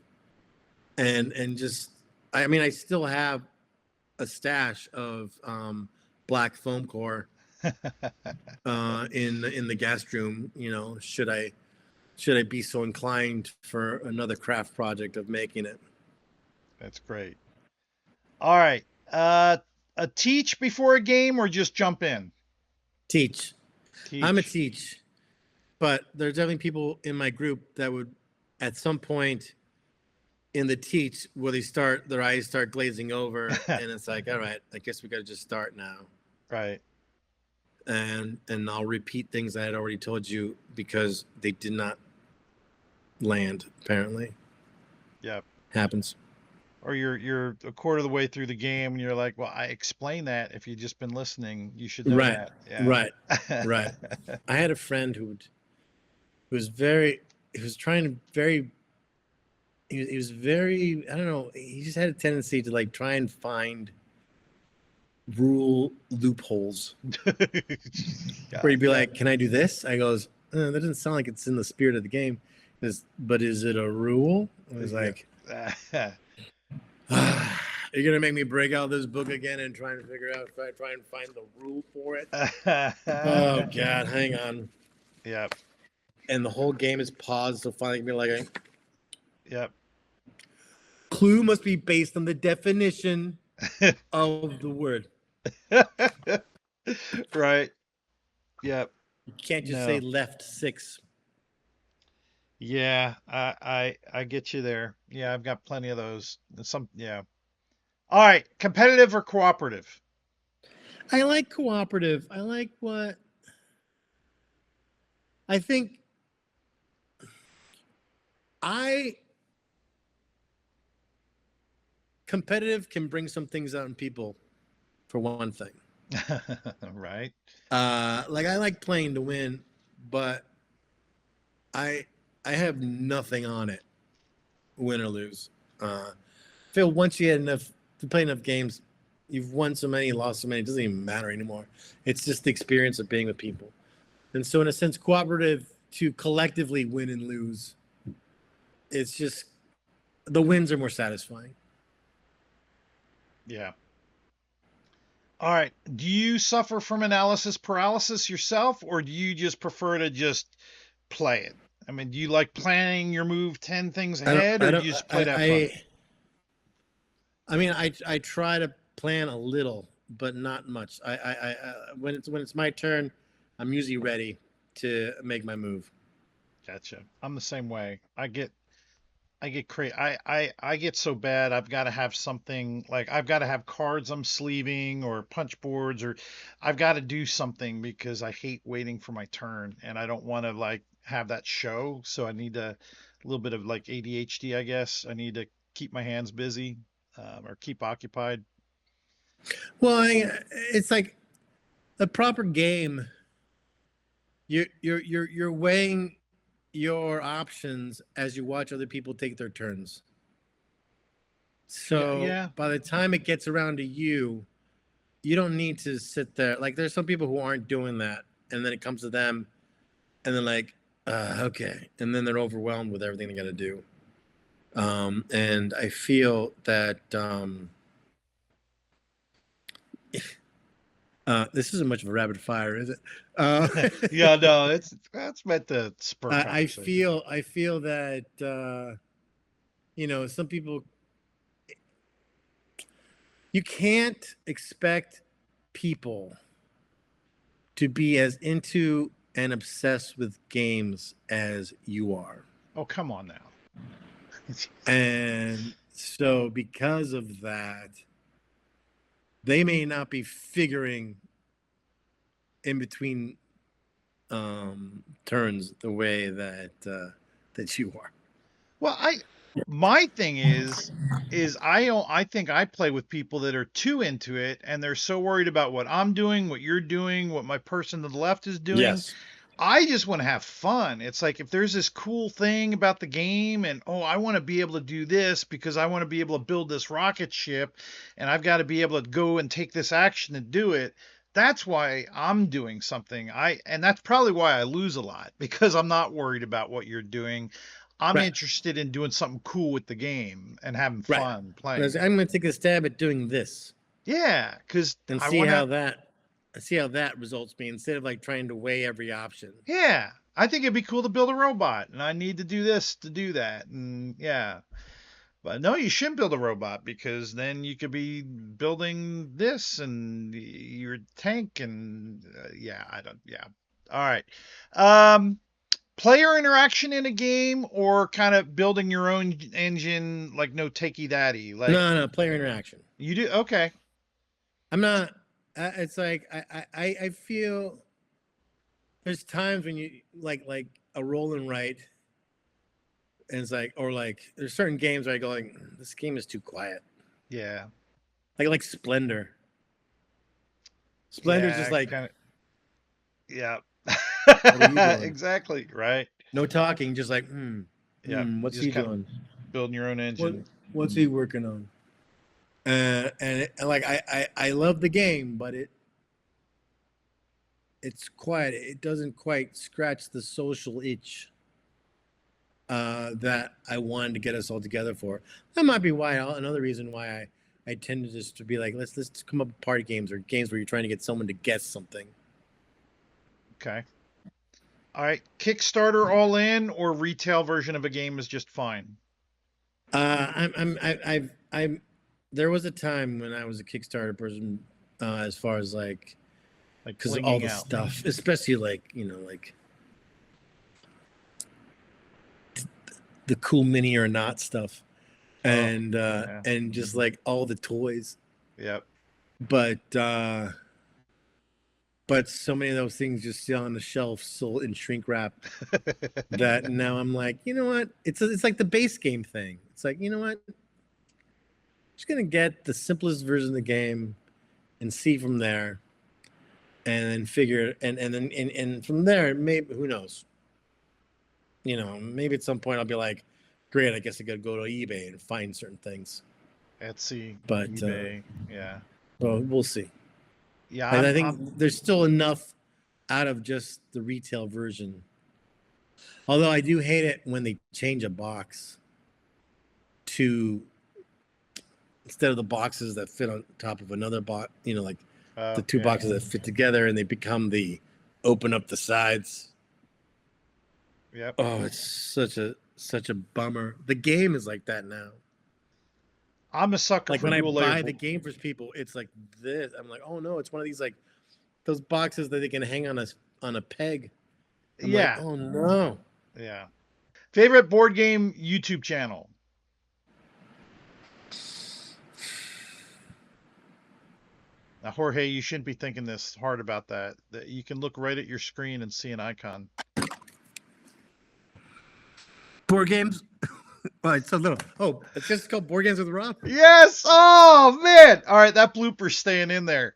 and just I still have a stash of black foam core in the guest room. Should I be so inclined for another craft project of making it? That's great. All right. A teach before a game or just jump in? Teach. I'm a Teach. teach, but there's definitely people in my group that would, at some point in the teach, where their eyes start glazing over, and it's like, all right, I guess we got to just start now. Right. And I'll repeat things I had already told you because they did not land. Apparently, Yep. happens. Or you're a quarter of the way through the game and you're like, well, I explained that. If you'd just been listening, you should know Right, that. Yeah. right. I had a friend who was trying to very. He was very, I don't know. He just had a tendency to like try and find rule loopholes where you'd be like, "Can I do this?" I goes, "That doesn't sound like it's in the spirit of the game." But is it a rule? I was like, "You're gonna make me break out this book again and try and find the rule for it." Oh God, hang on. Yep. And the whole game is paused, so finally be like, Yep. clue must be based on the definition of the word. Right. Yep. You can't just say left 6. Yeah, I get you there. Yeah, I've got plenty of those. Yeah. All right, competitive or cooperative? I like cooperative. I like what I think competitive can bring some things out in people, for one thing. Right. Like I like playing to win, but I have nothing on it, win or lose. Phil, once you play enough games, you've won so many, lost so many, it doesn't even matter anymore. It's just the experience of being with people. And so in a sense, cooperative to collectively win and lose, it's just the wins are more satisfying. Yeah. All right. Do you suffer from analysis paralysis yourself, or do you just prefer to just play it? I mean, do you like planning your move 10 things ahead, or do you just play that fun? I try to plan a little, but not much. When it's my turn, I'm usually ready to make my move. Gotcha. I'm the same way. I get crazy. I get so bad. I've got to have something like I've got to have cards I'm sleeving or punch boards, or I've got to do something because I hate waiting for my turn and I don't want to like have that show. So I need a little bit of like ADHD, I guess. I need to keep my hands busy, or keep occupied. Well, it's like a proper game. You're weighing your options as you watch other people take their turns. So Yeah. by the time it gets around to you, you don't need to sit there. Like there's some people who aren't doing that. and then it comes to them, and they're like, okay, and then they're overwhelmed with everything they got to do. And I feel that this isn't much of a rapid fire, is it? Yeah, no, that's meant to spur I conversation. feel that some people, you can't expect people to be as into and obsessed with games as you are. Oh, come on now. And so because of that, they may not be figuring in between turns the way that you are. Well, my thing is I think I play with people that are too into it, and they're so worried about what I'm doing, what you're doing, what my person to the left is doing. Yes. I just want to have fun. It's like if there's this cool thing about the game and I want to be able to do this because I want to be able to build this rocket ship and I've got to be able to go and take this action and do it. That's why I'm doing something. And that's probably why I lose a lot because I'm not worried about what you're doing. I'm Right. interested in doing something cool with the game and having Right. fun playing. Whereas I'm going to take a stab at doing this. Yeah, because And I see want how to. that results me instead of like trying to weigh every option. Yeah, I think it'd be cool to build a robot, and I need to do this to do that, and yeah. But no, you shouldn't build a robot because then you could be building this and your tank and yeah, I don't. Yeah. All right. Player interaction in a game or kind of building your own engine like no takey daddy like No, player interaction. you do. Okay. I'm not. It's like I feel there's times when you like a roll and write, and it's like, or like there's certain games where I go like, this game is too quiet. Yeah. Like Splendor. Splendor's just like kinda, yeah. what are you doing? Exactly. Right. No talking, just like, Yeah. what's Just he kind of doing? building your own engine. What's he working on? And like I love the game, but it's quiet. It doesn't quite scratch the social itch that I wanted to get us all together for. That might be why another reason why I tend to just to be like, let's come up with party games or games where you're trying to get someone to guess something. Okay. All right. Kickstarter all in or retail version of a game is just fine. I'm there was a time when I was a Kickstarter person, as far as like because of all the stuff, especially like the cool mini or not stuff, and just like all the toys. Yep. But so many of those things just sit on the shelf, sold in shrink wrap, that now I'm like, you know what? It's like the base game thing. It's like, you know what? I'm just gonna get the simplest version of the game and see from there, and then figure and from there, maybe who knows? Maybe at some point I'll be like, great, I guess I gotta go to eBay and find certain things. Etsy, but eBay, yeah. Well, we'll see. Yeah, and I think there's still enough out of just the retail version. Although I do hate it when they change a box to instead of the boxes that fit on top of another box, like the two boxes that fit together, and they become the open up the sides. Yep. Oh, it's such a bummer. The game is like that now. I'm a sucker like for when I dual buy layer the game for people, it's like this. I'm like, oh no, it's one of these like those boxes that they can hang on a peg. I'm like, oh no. Yeah. Favorite board game YouTube channel? Now, Jorge, you shouldn't be thinking this hard about that. You can look right at your screen and see an icon. Board games? Oh, it's so little. Oh, it's just called Board Games with Rob? Yes! Oh, man! All right, that blooper's staying in there.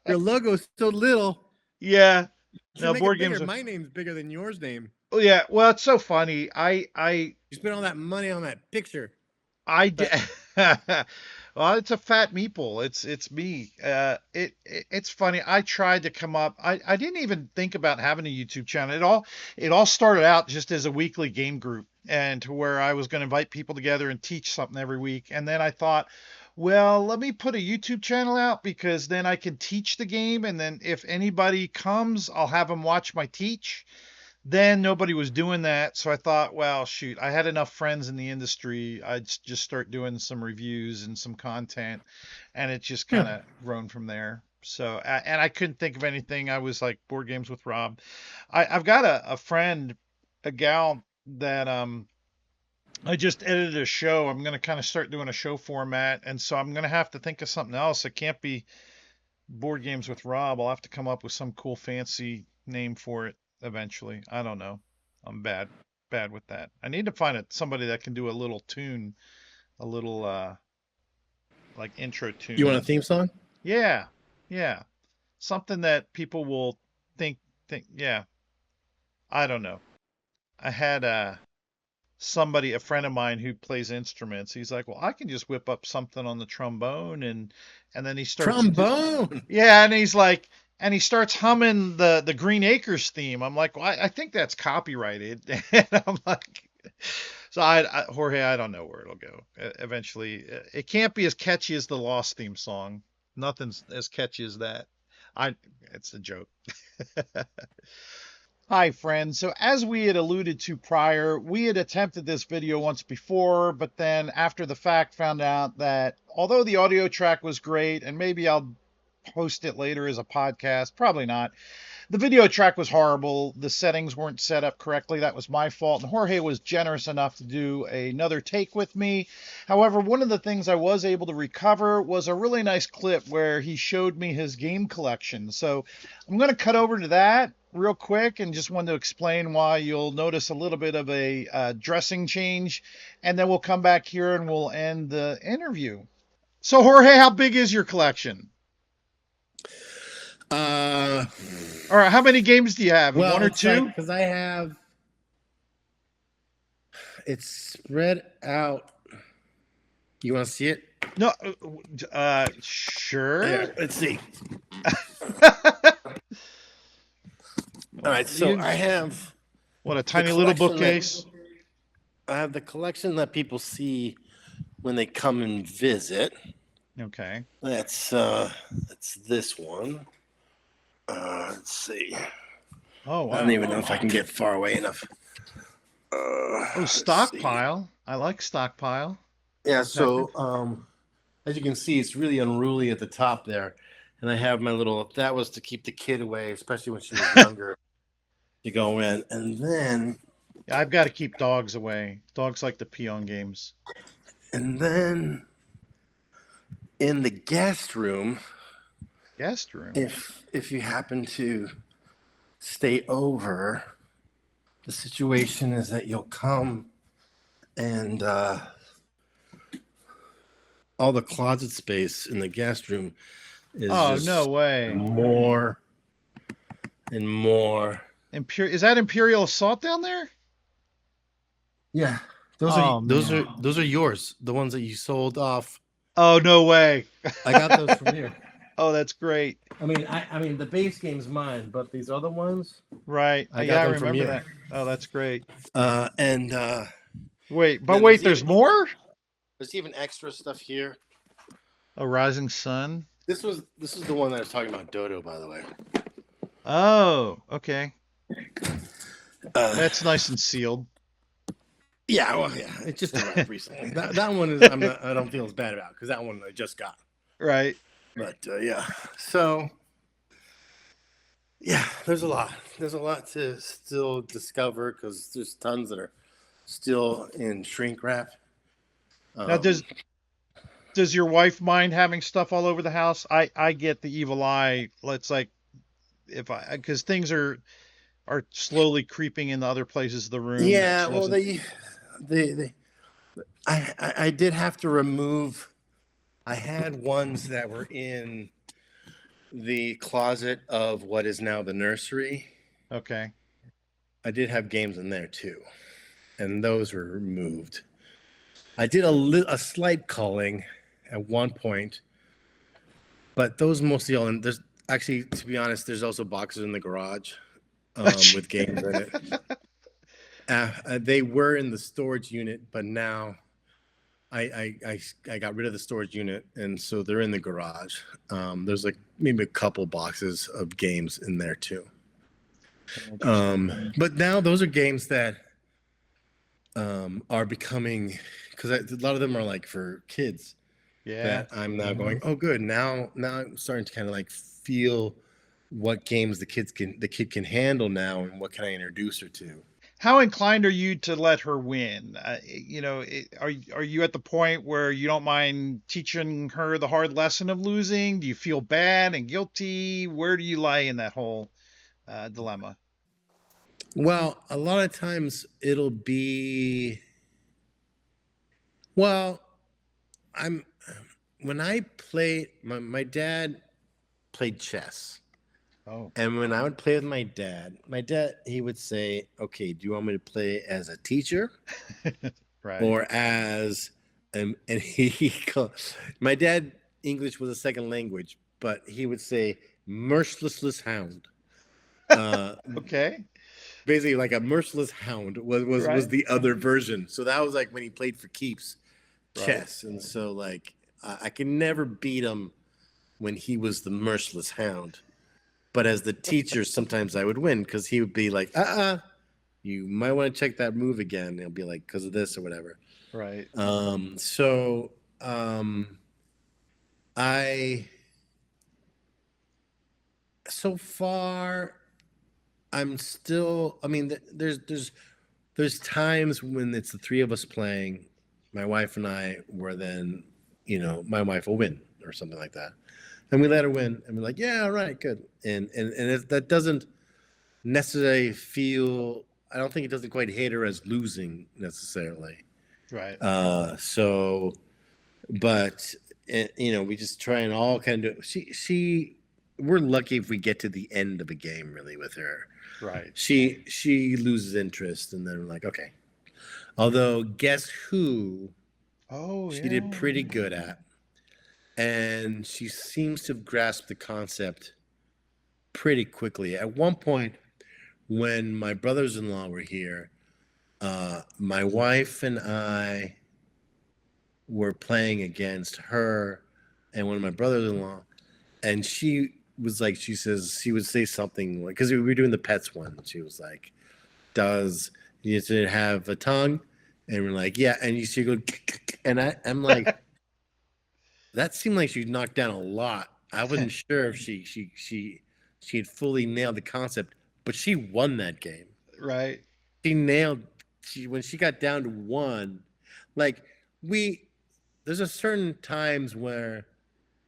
Your logo's so little. Yeah. No, board games. My name's bigger than yours name. Oh yeah. Well, it's so funny. You spent all that money on that picture. I did. Well, it's a fat meeple. It's me. It's funny. I tried to come up. I didn't even think about having a YouTube channel. It all started out just as a weekly game group, and to where I was going to invite people together and teach something every week. And then I thought, well, let me put a YouTube channel out because then I can teach the game, and then if anybody comes, I'll have them watch my teach. Then nobody was doing that, so I thought, well, shoot, I had enough friends in the industry. I'd just start doing some reviews and some content, and it just Yeah. kind of grown from there. So, and I couldn't think of anything. I was like board games with Rob. I've got a friend, a gal that I just edited a show. I'm gonna kind of start doing a show format, and so I'm gonna have to think of something else. It can't be board games with Rob. I'll have to come up with some cool fancy name for it eventually. I don't know. I'm bad with that. I need to find somebody that can do a little tune, a little like intro You want a tune. theme song? Yeah. Yeah. Something that people will think yeah. I don't know. I had somebody, a friend of mine who plays instruments. He's like, "Well, I can just whip up something on the trombone," and then he starts Trombone. yeah, and he's like, and he starts humming the Green Acres theme. I'm like, well, I think that's copyrighted. And I'm like, so Jorge, I don't know where it'll go. Eventually, it can't be as catchy as the Lost theme song. Nothing's as catchy as that. I, it's a joke. Hi, friends. So as we had alluded to prior, we had attempted this video once before, but then after the fact found out that although the audio track was great, and maybe I'll post it later as a podcast, probably not. The video track was horrible. The settings weren't set up correctly. That was my fault. And Jorge was generous enough to do another take with me. However, one of the things I was able to recover was a really nice clip where he showed me his game collection. So I'm going to cut over to that real quick and just wanted to explain why you'll notice a little bit of a dressing change. And then we'll come back here and we'll end the interview. So, Jorge, how big is your collection? Uh, All right, how many games do you have? well, One or it's like two? because I have it's spread out. You want to see it? No, sure. Yeah, let's see. All right, so I have What a the tiny little collection bookcase. I have the collection that people see when they come and visit. Okay. That's this one. Let's see. Oh, I don't wow. even know if I can get far away enough. Oh, Let's see. stockpile. I like stockpile. Yeah, so as you can see, it's really unruly at the top there. And I have my little, that was to keep the kid away, especially when she was younger, to go in. And then, Yeah, I've got to keep dogs away. Dogs like to pee on games. and then in the guest room, Guest room. if you happen to stay over, the situation is that you'll come and all the closet space in the guest room is Oh, just no way. more and more. Is that Imperial Assault down there? Yeah, those Oh, are yours. The ones that you sold off. Oh, no way. I got those from you. Oh, that's great. I mean, the base game's mine, but these other ones, Right. I Yeah, got I them from remember you. that. Oh, that's great. And Wait, but then wait, there's more? there's even extra stuff here. A Rising Sun. This is the one that I was talking about, Dodo, by the way. Oh, okay. Uh, That's nice and sealed. Yeah, well, yeah, it just arrived recently. That one is I don't feel as bad about because that one I just got. Right. But yeah, so yeah, there's a lot. There's a lot to still discover because there's tons that are still in shrink wrap. Now, does your wife mind having stuff all over the house? I get the evil eye. Let's like because things are slowly creeping into other places of the room. Yeah, well, I did have to remove. I had ones that were in the closet of what is now the nursery. Okay. I did have games in there too, and those were removed. I did a slight culling at one point, but those mostly all in. There's actually, to be honest, there's also boxes in the garage with games in it. They were in the storage unit, but now I got rid of the storage unit, and so they're in the garage. There's like maybe a couple boxes of games in there too. But now those are games that are becoming, because a lot of them are like for kids. Yeah. That I'm now going, oh good, now I'm starting to kind of like feel what games the kid can handle now, and what can I introduce her to. How inclined are you to let her win? Are you at the point where you don't mind teaching her the hard lesson of losing? Do you feel bad and guilty? Where do you lie in that whole dilemma? Well, a lot of times it'll be, well, I'm when I played, my dad played chess. Oh, And when I would play with my dad, he would say, okay, do you want me to play as a teacher right. or as, and my dad, English was a second language, but he would say merciless hound. Okay. Basically like a merciless hound was the other version. So that was like when he played for keeps chess. Right. And so like, I could never beat him when he was the merciless hound. But as the teacher, sometimes I would win because he would be like, you might want to check that move again. And he'll be like, because of this or whatever. Right. So far, I'm still, I mean, there's times when it's the three of us playing, my wife and I, where then, my wife will win or something like that. And we let her win, and we're like, yeah, all right, good. And that doesn't necessarily feel, I don't think it doesn't quite hit her as losing necessarily. Right. But we just try and all kind of we're lucky if we get to the end of a game really with her. Right. She loses interest, and then we're like, okay. Although, guess who? Oh, she did pretty good at. And she seems to have grasped the concept pretty quickly. At one point, when my brothers-in-law were here, my wife and I were playing against her and one of my brothers-in-law, and she was like, she would say something like, because we were doing the pets one. She was like, does it have a tongue? And we're like, yeah. And she go, and I'm like, that seemed like she knocked down a lot. I wasn't sure if she had fully nailed the concept, but she won that game. Right. When she got down to one, like there's a certain times where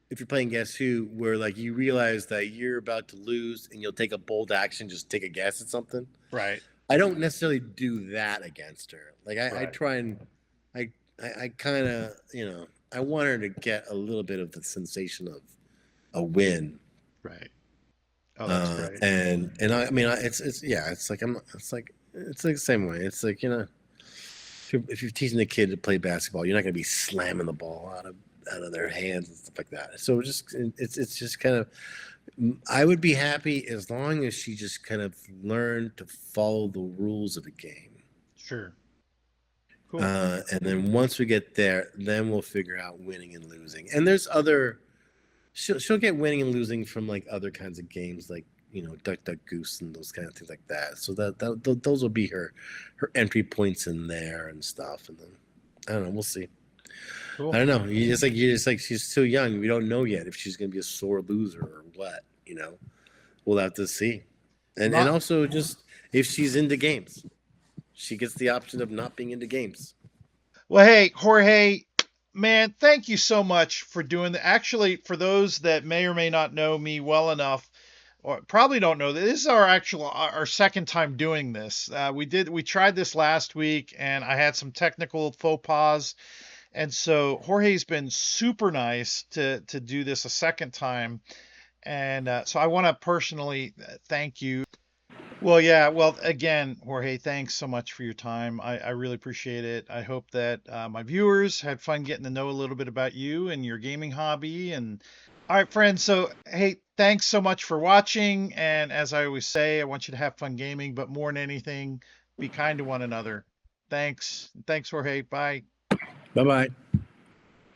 if you're playing Guess Who, where like you realize that you're about to lose and you'll take a bold action, just take a guess at something. Right. I don't necessarily do that against her. Like I try and I kind of, I want her to get a little bit of the sensation of a win. Right. Oh, that's great. And I mean, it's like the same way. It's like, if you're teaching a kid to play basketball, you're not going to be slamming the ball out of their hands and stuff like that. So it's just kind of, I would be happy as long as she just kind of learned to follow the rules of the game. Sure. Cool. And then once we get there, then we'll figure out winning and losing. And there's she'll get winning and losing from like other kinds of games, like Duck Duck Goose and those kind of things like that. So those will be her entry points in there and stuff. And then I don't know, we'll see. Cool. I don't know. You're just like she's so young. We don't know yet if she's gonna be a sore loser or what. We'll have to see. And also just if she's into games. She gets the option of not being into games. Well, hey, Jorge, man, thank you so much for doing that. Actually, for those that may or may not know me well enough, or probably don't know, this is our second time doing this. We tried this last week, and I had some technical faux pas, and so Jorge's been super nice to do this a second time, and so I want to personally thank you. Well, yeah. Well, again, Jorge, thanks so much for your time. I really appreciate it. I hope that my viewers had fun getting to know a little bit about you and your gaming hobby. And all right, friends. So, hey, thanks so much for watching. And as I always say, I want you to have fun gaming, but more than anything, be kind to one another. Thanks. Thanks, Jorge. Bye. Bye bye.